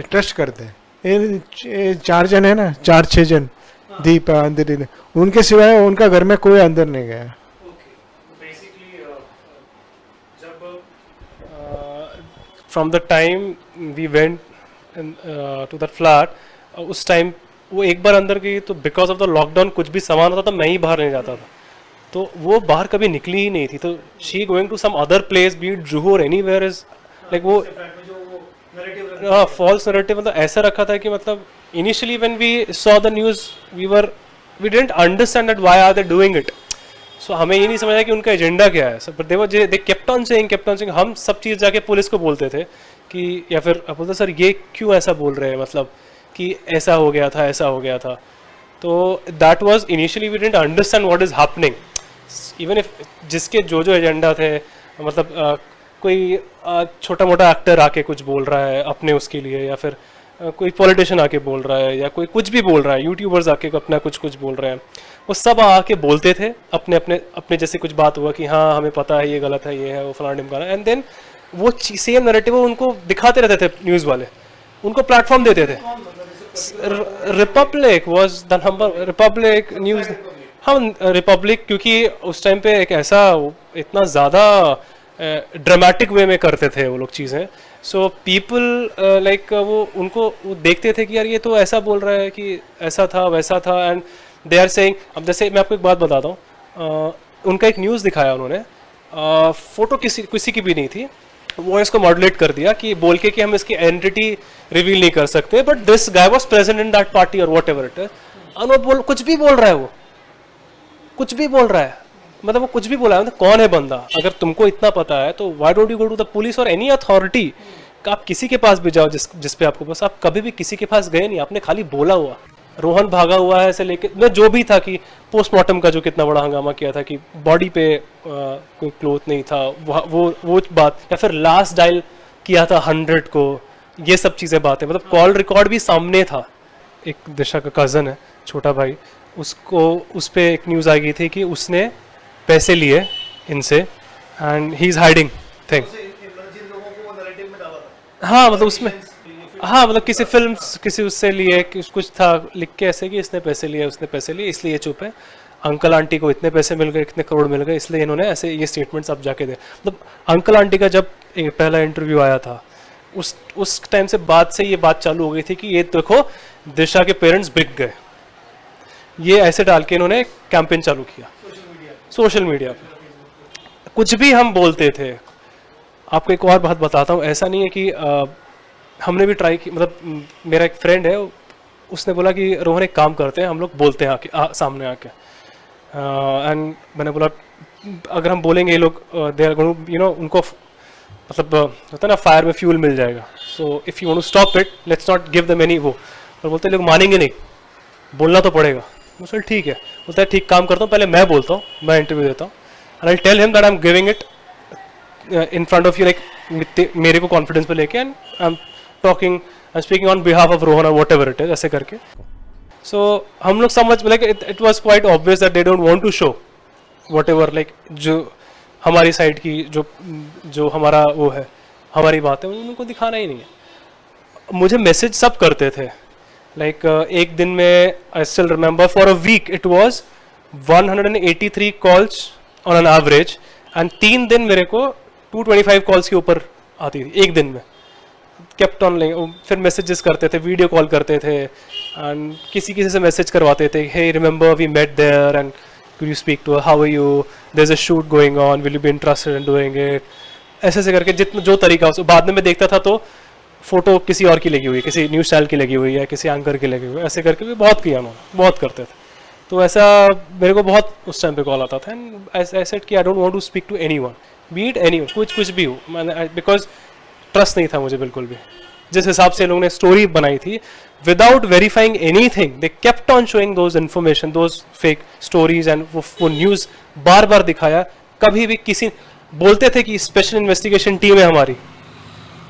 ट्रस्ट करते हैं। ये 4 जन है ना, 4-6 जन दीप अंदर, उनके सिवाय उनका घर में कोई अंदर नहीं गया। From the time we went to that flat, उस टाइम वो एक बार अंदर गई तो बिकॉज ऑफ द लॉकडाउन कुछ भी सामान होता था मैं ही बाहर नहीं जाता था, तो वो बाहर कभी निकली ही नहीं थी। तो she going to some other place, be it Juhu और एनीवेयर, इज लाइक वो फॉल्स नैरेटिव मतलब ऐसा रखा था कि मतलब initially when we saw the news we didn't understand that why are they doing it. So हमें ये नहीं समझ आया कि उनका एजेंडा क्या है, but they kept on saying. हम सब चीज़ जाके पुलिस को बोलते थे कि, या फिर बोलते सर ये क्यों ऐसा बोल रहे हैं, मतलब कि ऐसा हो गया था, ऐसा हो गया था। तो that was initially we didn't understand what is happening, even if जिसके जो एजेंडा थे, मतलब कोई छोटा मोटा एक्टर आके कुछ बोल रहा है अपने उसके लिए, या फिर कोई पॉलिटिशियन आके बोल रहा है, या कोई कुछ भी बोल रहा है, यूट्यूबर्स आके अपना कुछ बोल रहे हैं, वो सब आके बोलते थे अपने अपने अपने जैसे कुछ बात हुआ कि हाँ हमें पता है ये गलत है, ये है, वो फलाना ढिमकाना, एंड देन वो सेम नैरेटिव उनको दिखाते रहते थे, न्यूज़ वाले उनको प्लेटफॉर्म देते थे। Republic was the number, Republic news, हाँ रिपब्लिक, क्योंकि उस टाइम पे एक ऐसा इतना ज़्यादा ड्रामेटिक वे में करते थे वो लोग चीज़ें। सो पीपल लाइक वो देखते थे कि यार ये तो ऐसा बोल रहा है कि ऐसा था वैसा था, एंड दे आर सेइंग। अब जैसे मैं आपको एक बात बताता हूँ, उनका एक न्यूज़ दिखाया उन्होंने, फोटो किसी की भी नहीं थी, वॉइस को मॉड्यूलेट कर दिया कि बोल के कि हम इसकी आइडेंटिटी रिवील नहीं कर सकते, but this guy was present in that party और व्हाट एवर इट इज, और वो कुछ भी बोल रहा है, वो कुछ भी बोल रहा है, मतलब वो कुछ भी बोला है। मतलब कौन है बंदा? अगर तुमको इतना पता है तो why don't you go to the police और एनी अथॉरिटी? आप किसी के पास भी जाओ जिस पे आपको, बस आप कभी भी किसी के पास गए नहीं, आपने खाली बोला हुआ। रोहन भागा हुआ है ऐसे लेके, मैं जो भी था कि पोस्टमार्टम का जो कितना बड़ा हंगामा किया था कि बॉडी पे कोई क्लोथ नहीं था, वो बात, या फिर लास्ट डायल किया था 100 को, ये सब चीज़ें बातें, मतलब कॉल रिकॉर्ड भी सामने था। एक दिशा का कज़न है, छोटा भाई, उसको उस पर एक न्यूज़ आ गई थी कि उसने पैसे लिए इनसे and he is hiding thing. हाँ मतलब उसमें, हाँ मतलब किसी फिल्म किसी उससे लिए कुछ था लिख के ऐसे कि इसने पैसे लिए, उसने पैसे लिए, इसलिए ये चुप है, अंकल आंटी को इतने पैसे मिल गए, इतने करोड़ मिल गए, इसलिए इन्होंने ऐसे ये स्टेटमेंट्स अब जाके दे। मतलब अंकल आंटी का जब पहला इंटरव्यू आया था उस टाइम से ये बात चालू हो गई थी कि ये देखो दिशा के पेरेंट्स बिक गए, ये ऐसे डाल के इन्होंने कैंपेन चालू किया सोशल मीडिया पे। कुछ भी हम बोलते थे। आपको एक और बात बताता हूँ, ऐसा नहीं है कि हमने भी ट्राई की, मतलब मेरा एक फ्रेंड है, उसने बोला कि रोहन एक काम करते हैं, हम लोग बोलते हैं आके सामने आके, एंड मैंने बोला अगर हम बोलेंगे ये लोग they are going you know, उनको मतलब होता है ना फायर में फ्यूल मिल जाएगा, so if you want to stop it let's not give them any वो। और बोलते लोग मानेंगे नहीं, बोलना तो पड़ेगा। मुझे ठीक है, बोलता है ठीक काम करता हूँ, पहले मैं बोलता हूँ, मैं इंटरव्यू देता हूँ, and I tell him that I am giving it in front of you, like मेरे को कॉन्फिडेंस पे लेके, and talking, I am speaking on behalf of Rohan और व्हाटएवर इट इज, ऐसे करके. सो हम लोग समझ, like it was quite obvious that they don't want to show whatever, like जो हमारी साइड की जो हमारा वो है, हमारी बात है, उनको दिखाना ही नहीं है. मुझे मैसेज सब करते थे, लाइक एक दिन में I still remember for a week it was 183 calls on an average, and 3 दिन मेरे को 225 कॉल्स के ऊपर आती थी एक दिन में. केप्ट ऑन, फिर मैसेजेस करते थे, वीडियो कॉल करते थे, एंड किसी से मैसेज करवाते थे, hey remember we met there and could you speak to her, how are you, there's a shoot going on, will you be interested in doing it, ऐसे ऐसे करके जितना जो तरीका उस बाद में मैं देखता था तो फोटो किसी और की लगी हुई है, किसी न्यूज़ चैनल की लगी हुई है, किसी एंकर की लगी हुई है, ऐसे करके भी बहुत किया उन्होंने, बहुत करते थे. तो ऐसा मेरे को बहुत उस टाइम पे कॉल आता था, एंड आई सेड कि I don't want to speak to anyone, be it anyone, कुछ भी हो, मैंने बिकॉज ट्रस्ट नहीं था मुझे बिल्कुल भी. जिस हिसाब से लोगों ने स्टोरी बनाई थी without verifying anything, they kept on showing those information, those fake stories, and वो न्यूज़ बार बार दिखाया. कभी भी किसी बोलते थे कि स्पेशल इन्वेस्टिगेशन टीम है हमारी,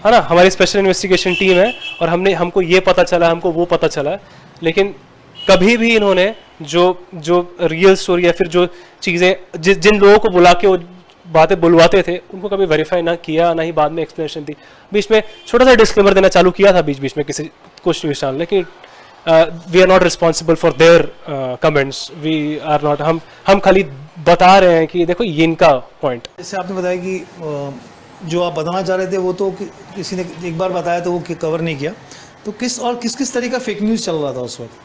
है ना, हमारी स्पेशल इन्वेस्टिगेशन टीम है और हमको ये पता चला, हमको वो पता चला, लेकिन कभी भी इन्होंने जो रियल स्टोरी या फिर जो चीज़ें जिन लोगों को बुला के वो बातें बुलवाते थे उनको कभी वेरीफाई ना किया, ना ही बाद में एक्सप्लेनेशन दी. बीच में छोटा सा डिस्क्लेमर देना चालू किया था बीच में किसी कुछ न्यूज़ चैनल ने कि we are not responsible for their comments, we are not, हम खाली बता रहे हैं कि देखो ये इनका पॉइंट. जैसे आपने बताया कि जो आप बताना चाह रहे थे वो तो किसी ने एक बार बताया तो वो कवर नहीं किया, तो किस तरह का फेक न्यूज़ चल रहा था उस वक्त?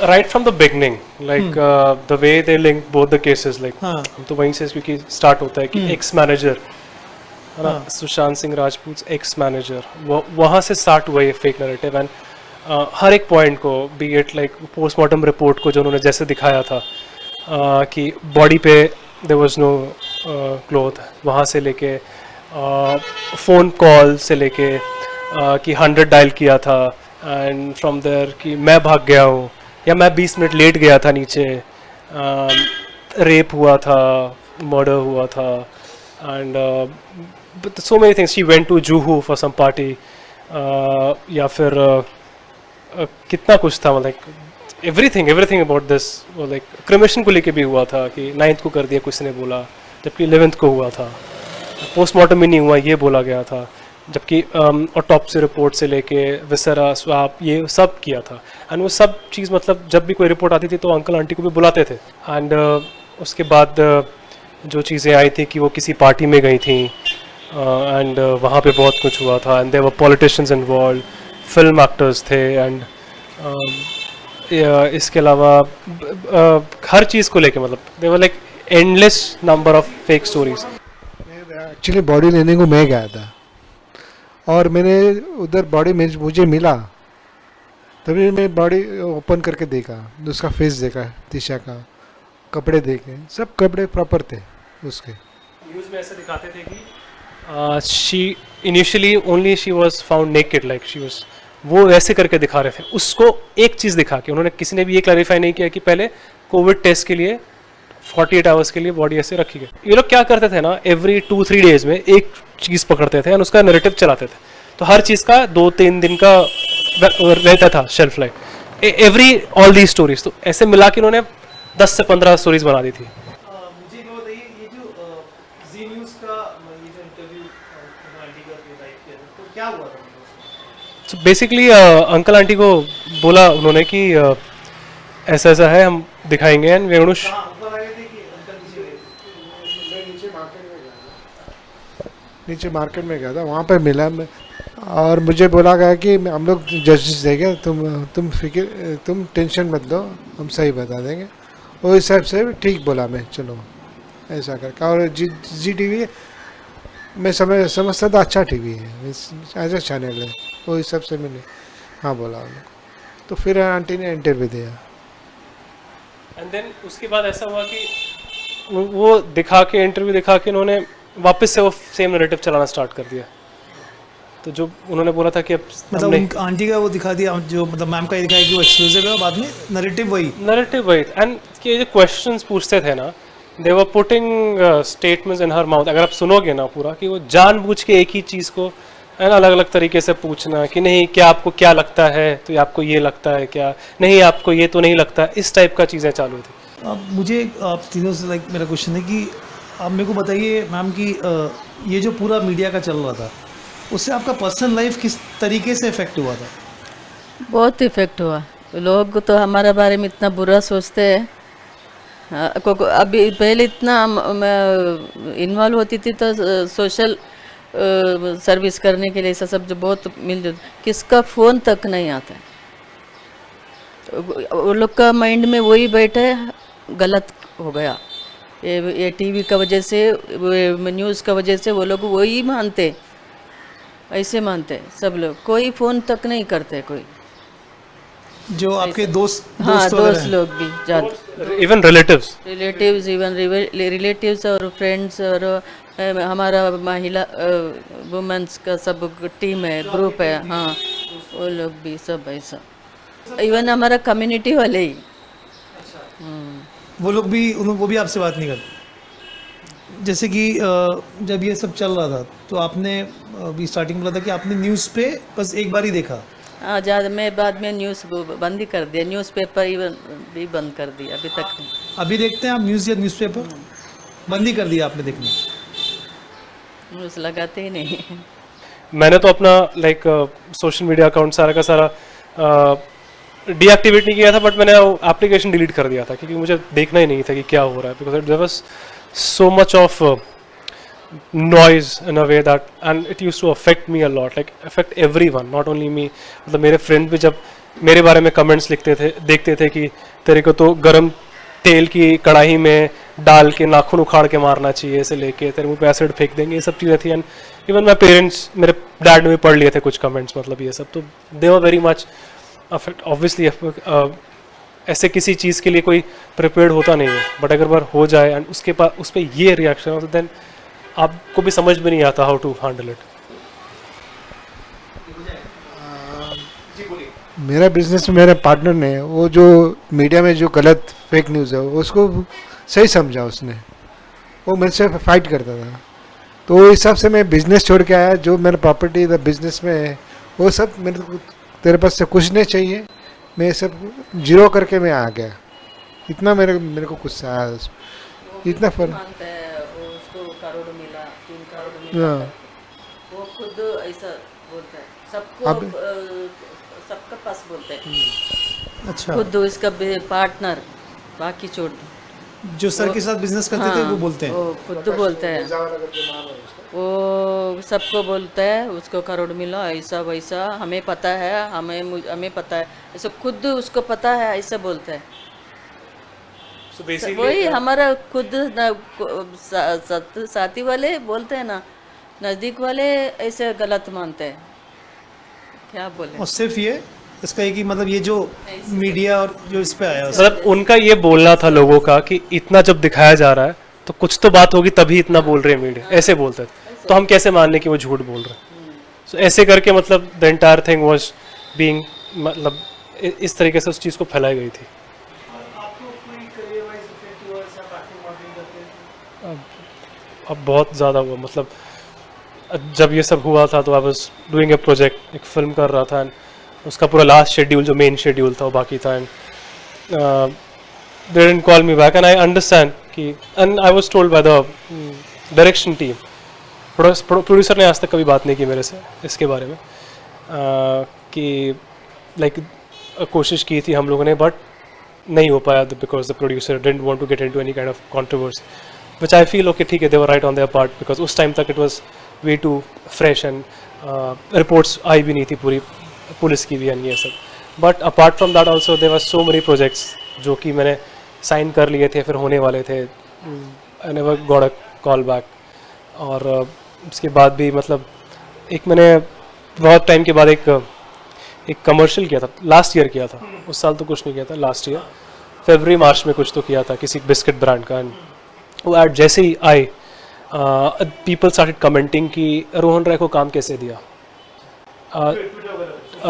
Right from the beginning, like the way they link both the cases, like तो वहीं से क्योंकि स्टार्ट होता है कि एक्स मैनेजर, है ना, सुशांत सिंह राजपूत एक्स मैनेजर, वहाँ से स्टार्ट हुआ ये फेक नैरेटिव. एंड हर एक पॉइंट को, B it like postmortem report को जो उन्होंने जैसे दिखाया था कि बॉडी पे देयर वाज नो क्लोथ, वहाँ से लेके फ़ोन कॉल से लेके कि 100 डायल किया था, एंड फ्रॉम देयर कि मैं भाग गया हूँ या मैं 20 मिनट लेट गया था नीचे, रेप हुआ था, मर्डर हुआ था, and so many things, she went to Juhu for some party, या फिर कितना कुछ था, मतलब everything about this. Like cremation को लेके भी हुआ था कि 9th को कर दिया किसी ने बोला, जबकि 11th को हुआ था. पोस्टमार्टम भी नहीं हुआ ये बोला गया था, जबकि ऑटोप्सी रिपोर्ट से लेके विसरा स्वाप ये सब किया था. एंड वो सब चीज़, मतलब जब भी कोई रिपोर्ट आती थी तो अंकल आंटी को भी बुलाते थे. एंड उसके बाद जो चीज़ें आई थी कि वो किसी पार्टी में गई थी, एंड वहाँ पे बहुत कुछ हुआ था, and there were politicians involve, film actors थे, एंड इसके अलावा हर चीज़ को लेके, मतलब there were like endless number of fake stories. Actually body लेने को मैं गया था और मैंने उधर बॉडी में मुझे मिला, तभी मैं बॉडी ओपन करके देखा, उसका फेस देखा, दिशा का कपड़े देखे, सब कपड़े प्रॉपर थे उसके. न्यूज़ में ऐसे दिखाते थे कि she initially only she was found naked, like she was, वो ऐसे करके दिखा रहे थे. उसको एक चीज़ दिखा के उन्होंने, किसी ने भी ये क्लैरिफाई नहीं किया कि पहले कोविड टेस्ट के लिए 48 आवर्स के लिए बॉडी ऐसे रखी गई. ये लोग क्या करते थे ना, एवरी 2-3 डेज में एक चीज़ पकड़ते थे और उसका नैरेटिव चलाते थे. तो हर चीज़ का 2-3 दिन का रहता था shelf life, every all the stories. तो ऐसे मिला के उन्होंने 10 से 15 स्टोरीज बना दी थी. मुझे ये बताइए, ये जो जी न्यूज़ का ये जो इंटरव्यू आंटी का टाइप किया था, तो क्या हुआ था? तो बेसिकली अंकल आंटी को बोला उन्होंने कि ऐसा ऐसा है, हम दिखाएंगे, एंड वे नीचे मार्केट में गया था, वहाँ पर मिला और मुझे बोला गया कि हम लोग जस्टिस देंगे, तुम टेंशन मत लो, हम सही बता देंगे. वो हिसाब से ठीक बोला मैं, चलो ऐसा करके. और जी टीवी मैं समझता था अच्छा टीवी है, ऐसा चैनल है, वो हिसाब से मैंने हाँ बोला उनको. तो फिर आंटी ने इंटरव्यू दिया. एंड देन उसके बाद ऐसा हुआ कि वो दिखा के, इंटरव्यू दिखा के उन्होंने वापस से वो सेम नैरेटिव चलाना स्टार्ट कर दिया. तो जो उन्होंने बोला था कि अब मतलब आंटी का वो दिखा दिया, जो मतलब मैम का दिखाया कि वो एक्सक्लूसिव है, बाद में नैरेटिव वही. एंड कि जो क्वेश्चंस पूछते थे ना, they were putting statements in her mouth. अगर आप सुनोगे ना पूरा, कि वो जानबूझ के एक ही चीज़ को है ना, अलग अलग तरीके से पूछना कि नहीं क्या आपको क्या लगता है, तो आपको ये लगता है क्या, नहीं आपको ये तो नहीं लगता, इस टाइप का चीज़ें चालू थी। अब मुझे आप तीनों से लाइक मेरा क्वेश्चन है कि आप मेरे को बताइए मैम कि ये जो पूरा मीडिया का चल रहा था उससे आपका पर्सनल लाइफ किस तरीके से इफेक्ट हुआ था? बहुत इफेक्ट हुआ। लोग तो हमारे बारे में इतना बुरा सोचते हैं। अभी पहले इतना इन्वॉल्व होती थी तो सोशल सर्विस करने के लिए ऐसा सब जो बहुत मिलजुल, किसका फ़ोन तक नहीं आता है। तो वो लोग का माइंड में वही बैठे, गलत हो गया ये टीवी का वजह से, न्यूज़ का वजह से वो लोग वही मानते, ऐसे मानते सब लोग। कोई फ़ोन तक नहीं करते कोई। जो आपके दोस्त हाँ, दोस्त वगैरह दोस्त हैं? लोग भी ज़्यादा, इवन रिलेटिव्स रिलेटिव्स और फ्रेंड्स और हमारा महिला वुमेन्स का सब टीम है, ग्रुप है, हाँ वो लोग भी सब ऐसा। इवन हमारा कम्युनिटी वाले ही। वो लोग भी वो भी आपसे बात नहीं करते? जैसे कि जब ये सब चल रहा था तो आपने अभी स्टार्टिंग में बोला था कि आपने न्यूज़ पे बस एक बार ही देखा। हाँ, ज़्यादा मैं बाद में न्यूज़ बंद ही कर दिया, न्यूज़पेपर इवन भी बंद कर दिया, अभी तक नहीं। अभी देखते हैं आप न्यूज़ या न्यूज़पेपर? बंद ही कर दिया आपने देखना? न्यूज़ लगाते ही नहीं। मैंने तो अपना लाइक सोशल मीडिया अकाउंट सारा का सारा डीएक्टिवेट नहीं किया था, बट मैंने एप्लीकेशन डिलीट कर दिया था क्योंकि मुझे देखना ही नहीं था कि क्या हो रहा है, because there was so much of noise in a way that, and it used to affect me a lot, like affect everyone, not only me. मतलब मेरे फ्रेंड भी जब मेरे बारे में कमेंट्स लिखते थे, देखते थे कि तेरे को तो गरम तेल की कढ़ाई में डाल के नाखून उखाड़ के मारना चाहिए, ऐसे लेके तेरे मुंह पे एसिड फेंक देंगे, ये सब चीज़ें थी। एंड इवन माई पेरेंट्स, मेरे डैड ने भी पढ़ लिए थे कुछ कमेंट्स, मतलब ये सब, तो they were very much affect. Obviously ऐसे किसी चीज़ के लिए कोई प्रिपेयर्ड होता नहीं है, बट अगर बार हो जाए एंड उसके पास उस पर ये रिएक्शन हो, तो देन आपको भी समझ में नहीं आता हाउ टू हैंडल इट। मेरा बिजनेस में मेरे पार्टनर ने वो जो मीडिया में जो गलत फेक न्यूज़ है उसको सही समझा, उसने वो मेरे से फाइट करता था, तो उस हिसाब से मैं बिजनेस छोड़ के आया। जो मेरा प्रॉपर्टी था बिजनेस में है वो सब मेरे को, तेरे पास से कुछ नहीं चाहिए, मैं सब जीरो करके मैं आ गया। इतना मेरे को कुछ आया, इतना फर्क। उसको करोड़ मिला, 3 करोड़ मिला, हाँ। वो खुद ऐसा बोलता है, सबको सबका पास बोलते हैं। अच्छा, खुद इसका पार्टनर, बाकी छोड़ दो। जो सर के साथ बिजनेस करते थे वो बोलते हैं? वो खुद बोलते हैं, वो सबको बोलता है उसको करोड़ मिला, ऐसा वैसा, हमें पता है, हमें पता है, ऐसा खुद उसको पता है, ऐसा बोलता है। वही हमारा खुद साथी वाले बोलते हैं ना, नज़दीक वाले ऐसे गलत मानते हैं, क्या बोले। और सिर्फ ये इसका एक ही मतलब ये जो मीडिया और जो इस पे आया मतलब उनका ये बोलना था लोगों का कि इतना जब दिखाया जा रहा है तो कुछ तो बात होगी तभी इतना बोल रहे हैं मीडिया, ऐसे बोलते थे, तो हम कैसे मान लें कि वो झूठ बोल रहे हैं। सो ऐसे करके मतलब the entire thing was being, मतलब इस तरीके से उस चीज़ को फैलाई गई थी। अब बहुत ज़्यादा हुआ, मतलब जब ये सब हुआ था तो I was doing a project, एक फिल्म कर रहा था, उसका पूरा लास्ट शेड्यूल जो मेन शेड्यूल था वो बाकी था, and they didn't call me back, and I understand कि, and I was told by the direction team, producer ने आज तक कभी बात नहीं की मेरे से इसके बारे में, कि लाइक कोशिश की थी हम लोगों ने, बट नहीं हो पाया because the producer didn't want to get into any kind of controversy, which I feel okay, ठीक है, they were right on their part, because उस टाइम तक it was way too fresh and reports आई भी नहीं थी पूरी police की भी, एंड ये सब। But apart from that also there were so many projects जो कि मैंने साइन कर लिए थे, फिर होने वाले थे, I never got a call back. और उसके बाद भी मतलब एक मैंने बहुत टाइम के बाद एक कमर्शियल किया था, लास्ट ईयर किया था, उस साल तो कुछ नहीं किया था, लास्ट ईयर फरवरी मार्च में कुछ तो किया था किसी बिस्किट ब्रांड का, एंड वो ऐड जैसे ही आए पीपल स्टार्टेड कमेंटिंग कि रोहन राय को काम कैसे दिया,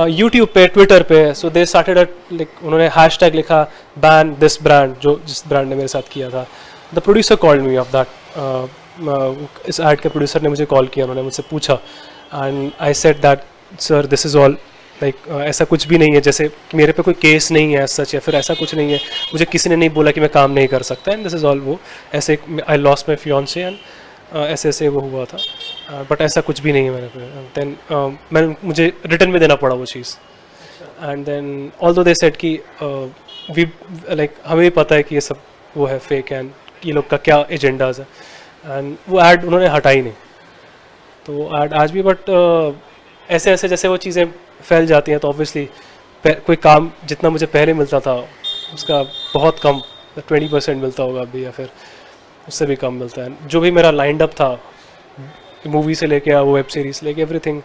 यूट्यूब पे, ट्विटर पे, सो दे स्टार्टेड लाइक, उन्होंने हैशटैग लिखा बैन दिस ब्रांड, जो जिस ब्रांड ने मेरे साथ किया था। The producer called me of that, इस ऐड के प्रोड्यूसर ने मुझे कॉल किया, उन्होंने मुझसे पूछा and I said that sir this is all like ऐसा कुछ भी नहीं है, जैसे कि मेरे पे कोई केस नहीं है सच, या फिर ऐसा कुछ नहीं है, मुझे किसी ने नहीं बोला कि मैं काम नहीं कर सकता, एंड दिस इज़ ऑल वो ऐसे I lost my fiance and ऐसे ऐसे वो हुआ था, बट ऐसा कुछ भी नहीं है मेरे पे। देन मुझे रिटर्न में देना पड़ा वो चीज़, and then although they said कि वी लाइक हमें भी पता है कि ये सब वो है फेक एंड ये लोग का क्या एजेंडाज है, एंड वो ऐड उन्होंने हटाई नहीं, तो वो ऐड आज भी, बट ऐसे ऐसे जैसे वो चीज़ें फैल जाती हैं तो ऑब्वियसली कोई काम जितना मुझे पहले मिलता था उसका बहुत कम 20% मिलता होगा अभी, या फिर उससे भी कम मिलता है। जो भी मेरा लाइंड अप था मूवी से लेके वो वेब सीरीज लेके एवरीथिंग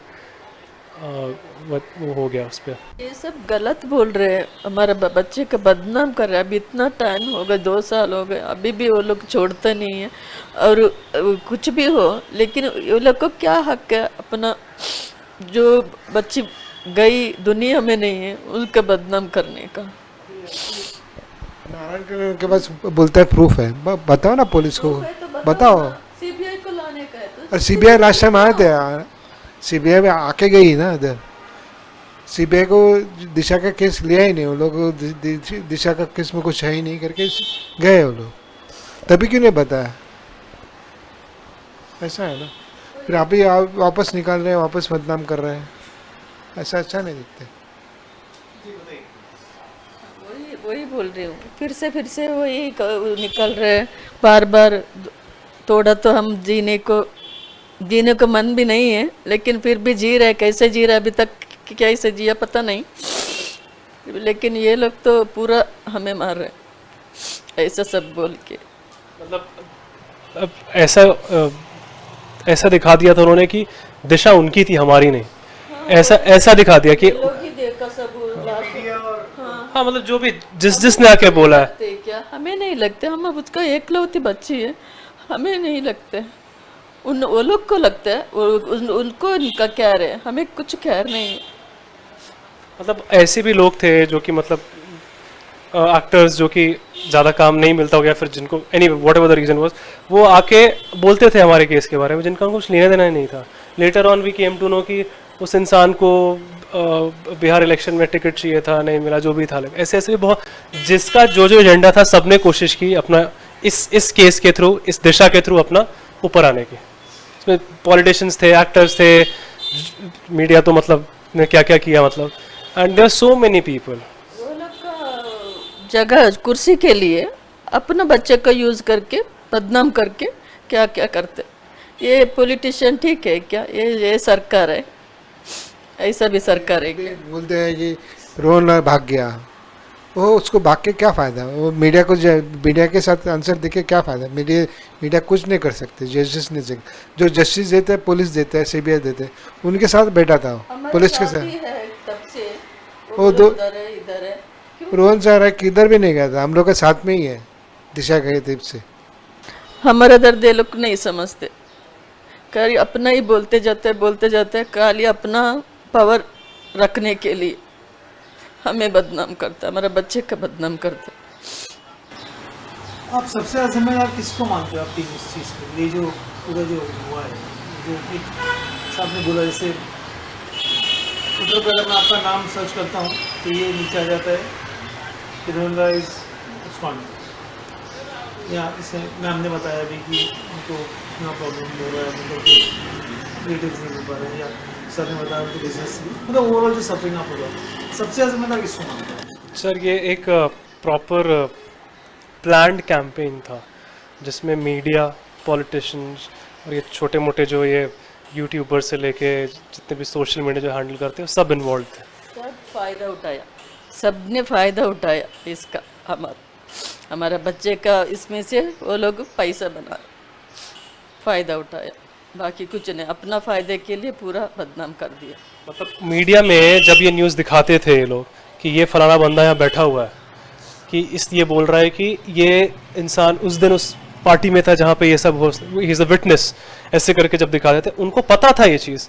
वो हो गया उस पर। ये सब गलत बोल रहे हैं, हमारे बच्चे का बदनाम कर रहे हैं। अभी इतना टाइम हो गया, 2 साल हो गए, अभी भी वो लोग छोड़ते नहीं है। और कुछ भी हो, लेकिन वो लोग को क्या हक है अपना, जो बच्ची गई दुनिया में नहीं है उनका बदनाम करने का। नारायण के पास बोलता है प्रूफ है, बताओ ना पुलिस को, बताओ। सीबीआई को लाने का है तो और सीबीआई लास्ट टाइम आए थे, सीबीआई में आके गई ना इधर। सीबीआई को दिशा का केस लिया ही नहीं, वो लोग दिशा का केस में कुछ है ही नहीं करके गए वो लोग, तभी क्यों नहीं बताया? ऐसा है ना, फिर आप ही वापस निकाल रहे हैं, वापस बदनाम कर रहे हैं, ऐसा अच्छा नहीं दिखते। वही बोल रही हूँ, फिर से वही निकल रहे हैं बार बार। थोड़ा तो हम जीने को मन भी नहीं है, लेकिन फिर भी जी रहे। कैसे जी रहे अभी तक, कैसे जिया पता नहीं, लेकिन ये लोग तो पूरा हमें मार रहे ऐसा सब बोल के। मतलब अब ऐसा दिखा दिया था उन्होंने कि दिशा उनकी थी हमारी नहीं, ऐसा दिखा दिया कि लोग ही देखा सब। हाँ मतलब जो भी जिसने आके बोला है, क्या हमें नहीं लगते, हम अब उसका एकलौती बच्ची है, हमें नहीं लगते, वो लोग को लगता है, उनको उनका खैर है, हमें कुछ खैर नहीं है। मतलब ऐसे भी लोग थे जो कि मतलब एक्टर्स जो कि ज़्यादा काम नहीं मिलता हो गया, फिर जिनको any whatever the reason was, वो आके बोलते थे हमारे केस के बारे में जिनका कुछ लेना देना नहीं था। Later on we came to know कि उस इंसान को बिहार इलेक्शन में टिकट चाहिए था, नहीं मिला, जो भी था। ऐसे ऐसे भी बहुत, जिसका जो एजेंडा था सबने कोशिश की अपना इस केस के थ्रू, इस दिशा के थ्रू अपना ऊपर आने की। इसमें पॉलिटिशियंस थे, एक्टर्स थे, मीडिया तो मतलब ने क्या क्या किया, मतलब and there are so many people. वो लोग का जगह कुर्सी के लिए अपना बच्चे का यूज करके बदनाम करके क्या क्या करते। ये पॉलिटिशियन ठीक है क्या? ये सरकार है, ऐसा भी सरकार है क्या? बोलते हैं कि रोहन भाग गया, वो उसको भाग के क्या फ़ायदा? वो मीडिया के साथ आंसर देके क्या फ़ायदा? मीडिया कुछ नहीं कर सकते, जस्टिस नहीं सकते। जो जस्टिस देते हैं पुलिस देते हैं, सीबीआई देते हैं, उनके साथ बैठा था पुलिस के साथ। वो दो इधर है रोहन सर है, किधर भी नहीं गया था, हम लोग के साथ में ही है, दिशा गए थे से। हमारा दर्द ये लोग नहीं समझते, खाली अपना ही बोलते जाते खाली अपना पावर रखने के लिए हमें बदनाम करता, हमारे बच्चे का बदनाम करता। आप सबसे ज़्यादा जिम्मेदार किसको मानते हो आपकी इस चीज़ के? ये जो पूरा जो हुआ है, जो एक साहब ने बोला, जैसे ट्विटर पर अगर मैं आपका नाम सर्च करता हूँ तो ये नीचे आ जाता है कि रोहन राय इज एब्सकॉन्डिंग, या इसे मैम ने बताया भी कि उनको इतना प्रॉब्लम हो रहा है, मतलब रिलेटिव्स नहीं मिल पा रहे हैं, या सर ने बताया उनके बिजनेस की, मतलब ओवरऑल जो सफरिंग आप होगा, सबसे ज़्यादा जिम्मेदार किसको मानते हैं? सर ये एक प्रॉपर प्लान्ड कैंपेन था जिसमें मीडिया, पॉलिटिशियंस और ये छोटे मोटे जो ये यूट्यूबर से लेके जितने भी सोशल मीडिया जो हैंडल करते हैं सब इन्वॉल्व थे। सब फ़ायदा उठाया, सबने फ़ायदा उठाया इसका। हमारा बच्चे का इसमें से वो लोग पैसा बना, फ़ायदा उठाया, बाकी कुछ नहीं, अपना फ़ायदे के लिए पूरा बदनाम कर दिया। मतलब मीडिया में जब ये न्यूज़ दिखाते थे ये लोग कि ये फलाना बंदा यहाँ बैठा हुआ है, कि ये बोल रहा है कि ये इंसान उस दिन उस पार्टी में था जहाँ पे ये सब हो, ही इज़ अ विटनेस, ऐसे करके जब दिखा देते, उनको पता था ये चीज़,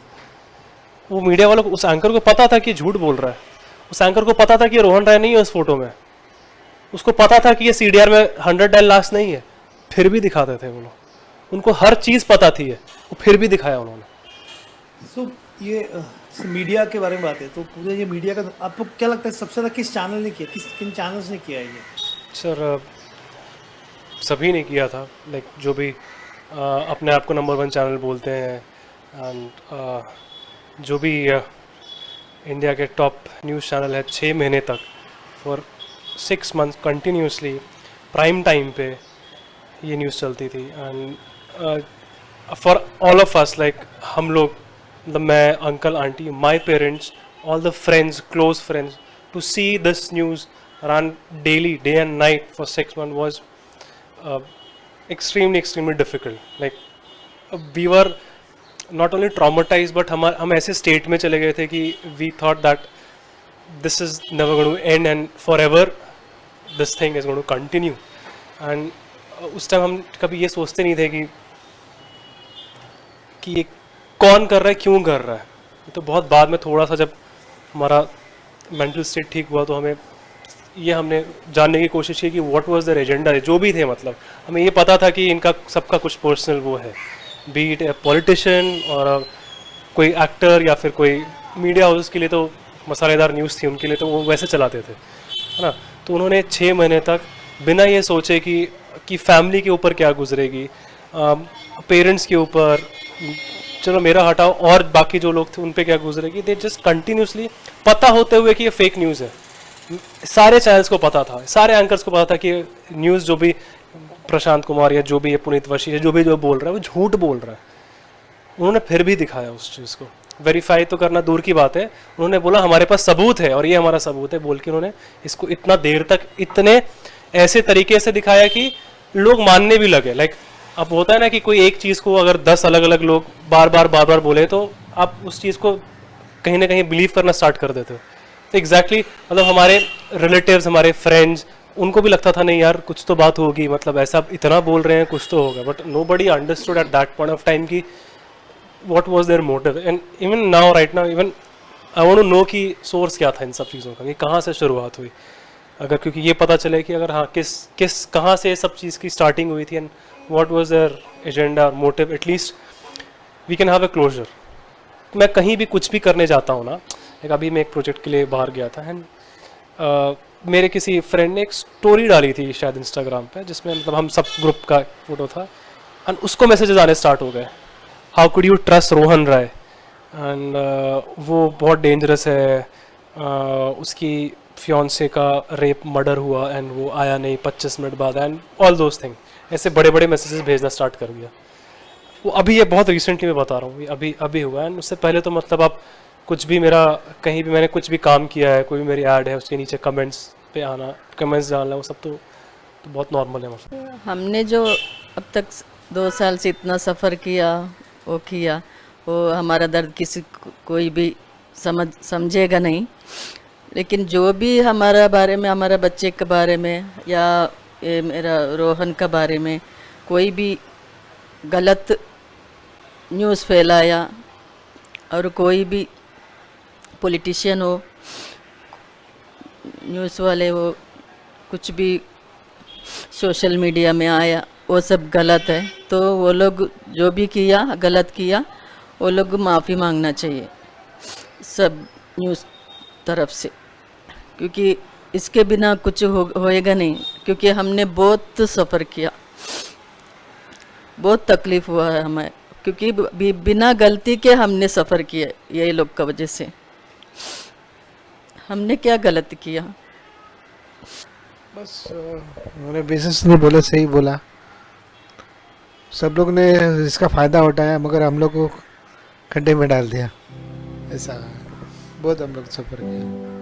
वो मीडिया वालों को, उस एंकर को पता था कि झूठ बोल रहा है, उस एंकर को पता था कि ये रोहन राय नहीं है उस फोटो में, उसको पता था कि ये CDR में 100 लाख नहीं है, फिर भी दिखाते थे वो लोग, उनको हर चीज़ पता थी है, वो फिर भी दिखाया उन्होंने। सो ये मीडिया के बारे में बात है, तो पूरे ये मीडिया का आपको क्या लगता है सबसे ज़्यादा किस चैनल ने किया, किन चैनल्स ने किया है ये? सर सभी ने किया था, लाइक जो भी अपने आप को नंबर 1 चैनल बोलते हैं, एंड जो भी इंडिया के टॉप न्यूज़ चैनल है, 6 महीने तक for 6 months continuously prime time पे ये न्यूज़ चलती थी। And for all of us, like हम लोग, मतलब मैं, uncle, aunty, my parents, all the friends, close friends, to see this news run daily, day and night for 6 months was extremely difficult. Like we were not only traumatized, but हम ऐसे state में चले गए थे कि we thought that this is never going to end and forever this thing is going to continue. And उस time हम कभी ये सोचते नहीं थे कि ये कौन कर रहा है, क्यों कर रहा है। ये तो बहुत बाद में, थोड़ा सा जब हमारा मेंटल स्टेट ठीक हुआ, तो हमें ये हमने जानने की कोशिश की कि व्हाट वाज देयर एजेंडा, जो भी थे, मतलब हमें ये पता था कि इनका सबका कुछ पर्सनल वो है, बी इट ए पॉलिटिशियन और कोई एक्टर या फिर कोई मीडिया हाउस के लिए तो मसालेदार न्यूज़ थी, उनके लिए तो वो वैसे चलाते थे, है ना। तो उन्होंने 6 महीने तक बिना ये सोचे कि फैमिली के ऊपर क्या गुजरेगी, पेरेंट्स के ऊपर, चलो मेरा हटाओ, और बाकी जो लोग थे उन पे क्या गुजरेगी, दे जस्ट कंटिन्यूसली, पता होते हुए कि ये फेक न्यूज़ है। सारे चैनल्स को पता था, सारे एंकर्स को पता था कि न्यूज़ जो भी प्रशांत कुमार या जो भी है, पुनीत वशी है, जो भी जो बोल रहा है वो झूठ बोल रहा है। उन्होंने फिर भी दिखाया उस चीज़ को, वेरीफाई तो करना दूर की बात है, उन्होंने बोला हमारे पास सबूत है और ये हमारा सबूत है, बोल के उन्होंने इसको इतना देर तक इतने ऐसे तरीके से दिखाया कि लोग मानने भी लगे। लाइक अब होता है ना कि कोई एक चीज़ को अगर 10 अलग अलग लोग बार बार बोले, तो आप उस चीज़ को कहीं ना कहीं बिलीव करना स्टार्ट कर देते हो। तो एग्जैक्टली मतलब हमारे रिलेटिव्स, हमारे फ्रेंड्स, उनको भी लगता था नहीं यार कुछ तो बात होगी, मतलब ऐसा इतना बोल रहे हैं, कुछ तो होगा, but nobody understood at that point of time कि what was their motive. And even now, right now, even I want to know कि सोर्स क्या था इन सब चीज़ों का, कि कहाँ से शुरुआत हुई, अगर क्योंकि ये पता चले कि अगर हाँ किस कहाँ से सब चीज़ की स्टार्टिंग हुई थी and what was their agenda, motive, at least we can have a closure. मैं कहीं भी कुछ भी करने जाता हूँ ना, एक अभी मैं एक प्रोजेक्ट के लिए बाहर गया था, एंड मेरे किसी फ्रेंड ने एक स्टोरी डाली थी शायद इंस्टाग्राम पे, जिसमें मतलब हम सब ग्रुप का फोटो था, एंड उसको मैसेजेस आने स्टार्ट हो गए, how could you trust Rohan Rai, and वो बहुत डेंजरस है, उसकी फियांसे का रेप मर्डर हुआ एंड वो आया नहीं 25 मिनट बाद, एंड ऑल दोज थिंग, ऐसे बड़े बड़े मैसेजेस भेजना स्टार्ट कर दिया। वो अभी ये बहुत रिसेंटली मैं बता रहा हूँ, अभी हुआ, एंड उससे पहले तो मतलब आप कुछ भी मेरा कहीं भी मैंने कुछ भी काम किया है, कोई भी मेरी ऐड है, उसके नीचे कमेंट्स पे आना, कमेंट्स डालना, वो सब तो बहुत नॉर्मल है। मतलब हमने जो अब तक 2 साल से इतना सफ़र किया, वो हमारा दर्द किसी कोई भी समझेगा नहीं, लेकिन जो भी हमारा बारे में, हमारा बच्चे के बारे में या ये मेरा रोहन का बारे में कोई भी गलत न्यूज़ फैलाया, और कोई भी पॉलिटिशियन हो, न्यूज़ वाले हो, कुछ भी सोशल मीडिया में आया, वो सब गलत है। तो वो लोग जो भी किया, गलत किया, वो लोग माफ़ी मांगना चाहिए सब न्यूज़ तरफ से, क्योंकि इसके बिना कुछ होएगा नहीं, क्योंकि हमने बहुत सफ़र किया, बहुत तकलीफ़ हुआ है हमें, क्योंकि बिना गलती के हमने सफ़र किया ये लोग का वजह से। हमने क्या गलत किया? बस उन्होंने बिजनेस नहीं बोला, सही बोला, सब लोग ने इसका फ़ायदा उठाया, मगर हम लोग को खड्डे में डाल दिया, ऐसा बहुत हम लोग सफ़र किया।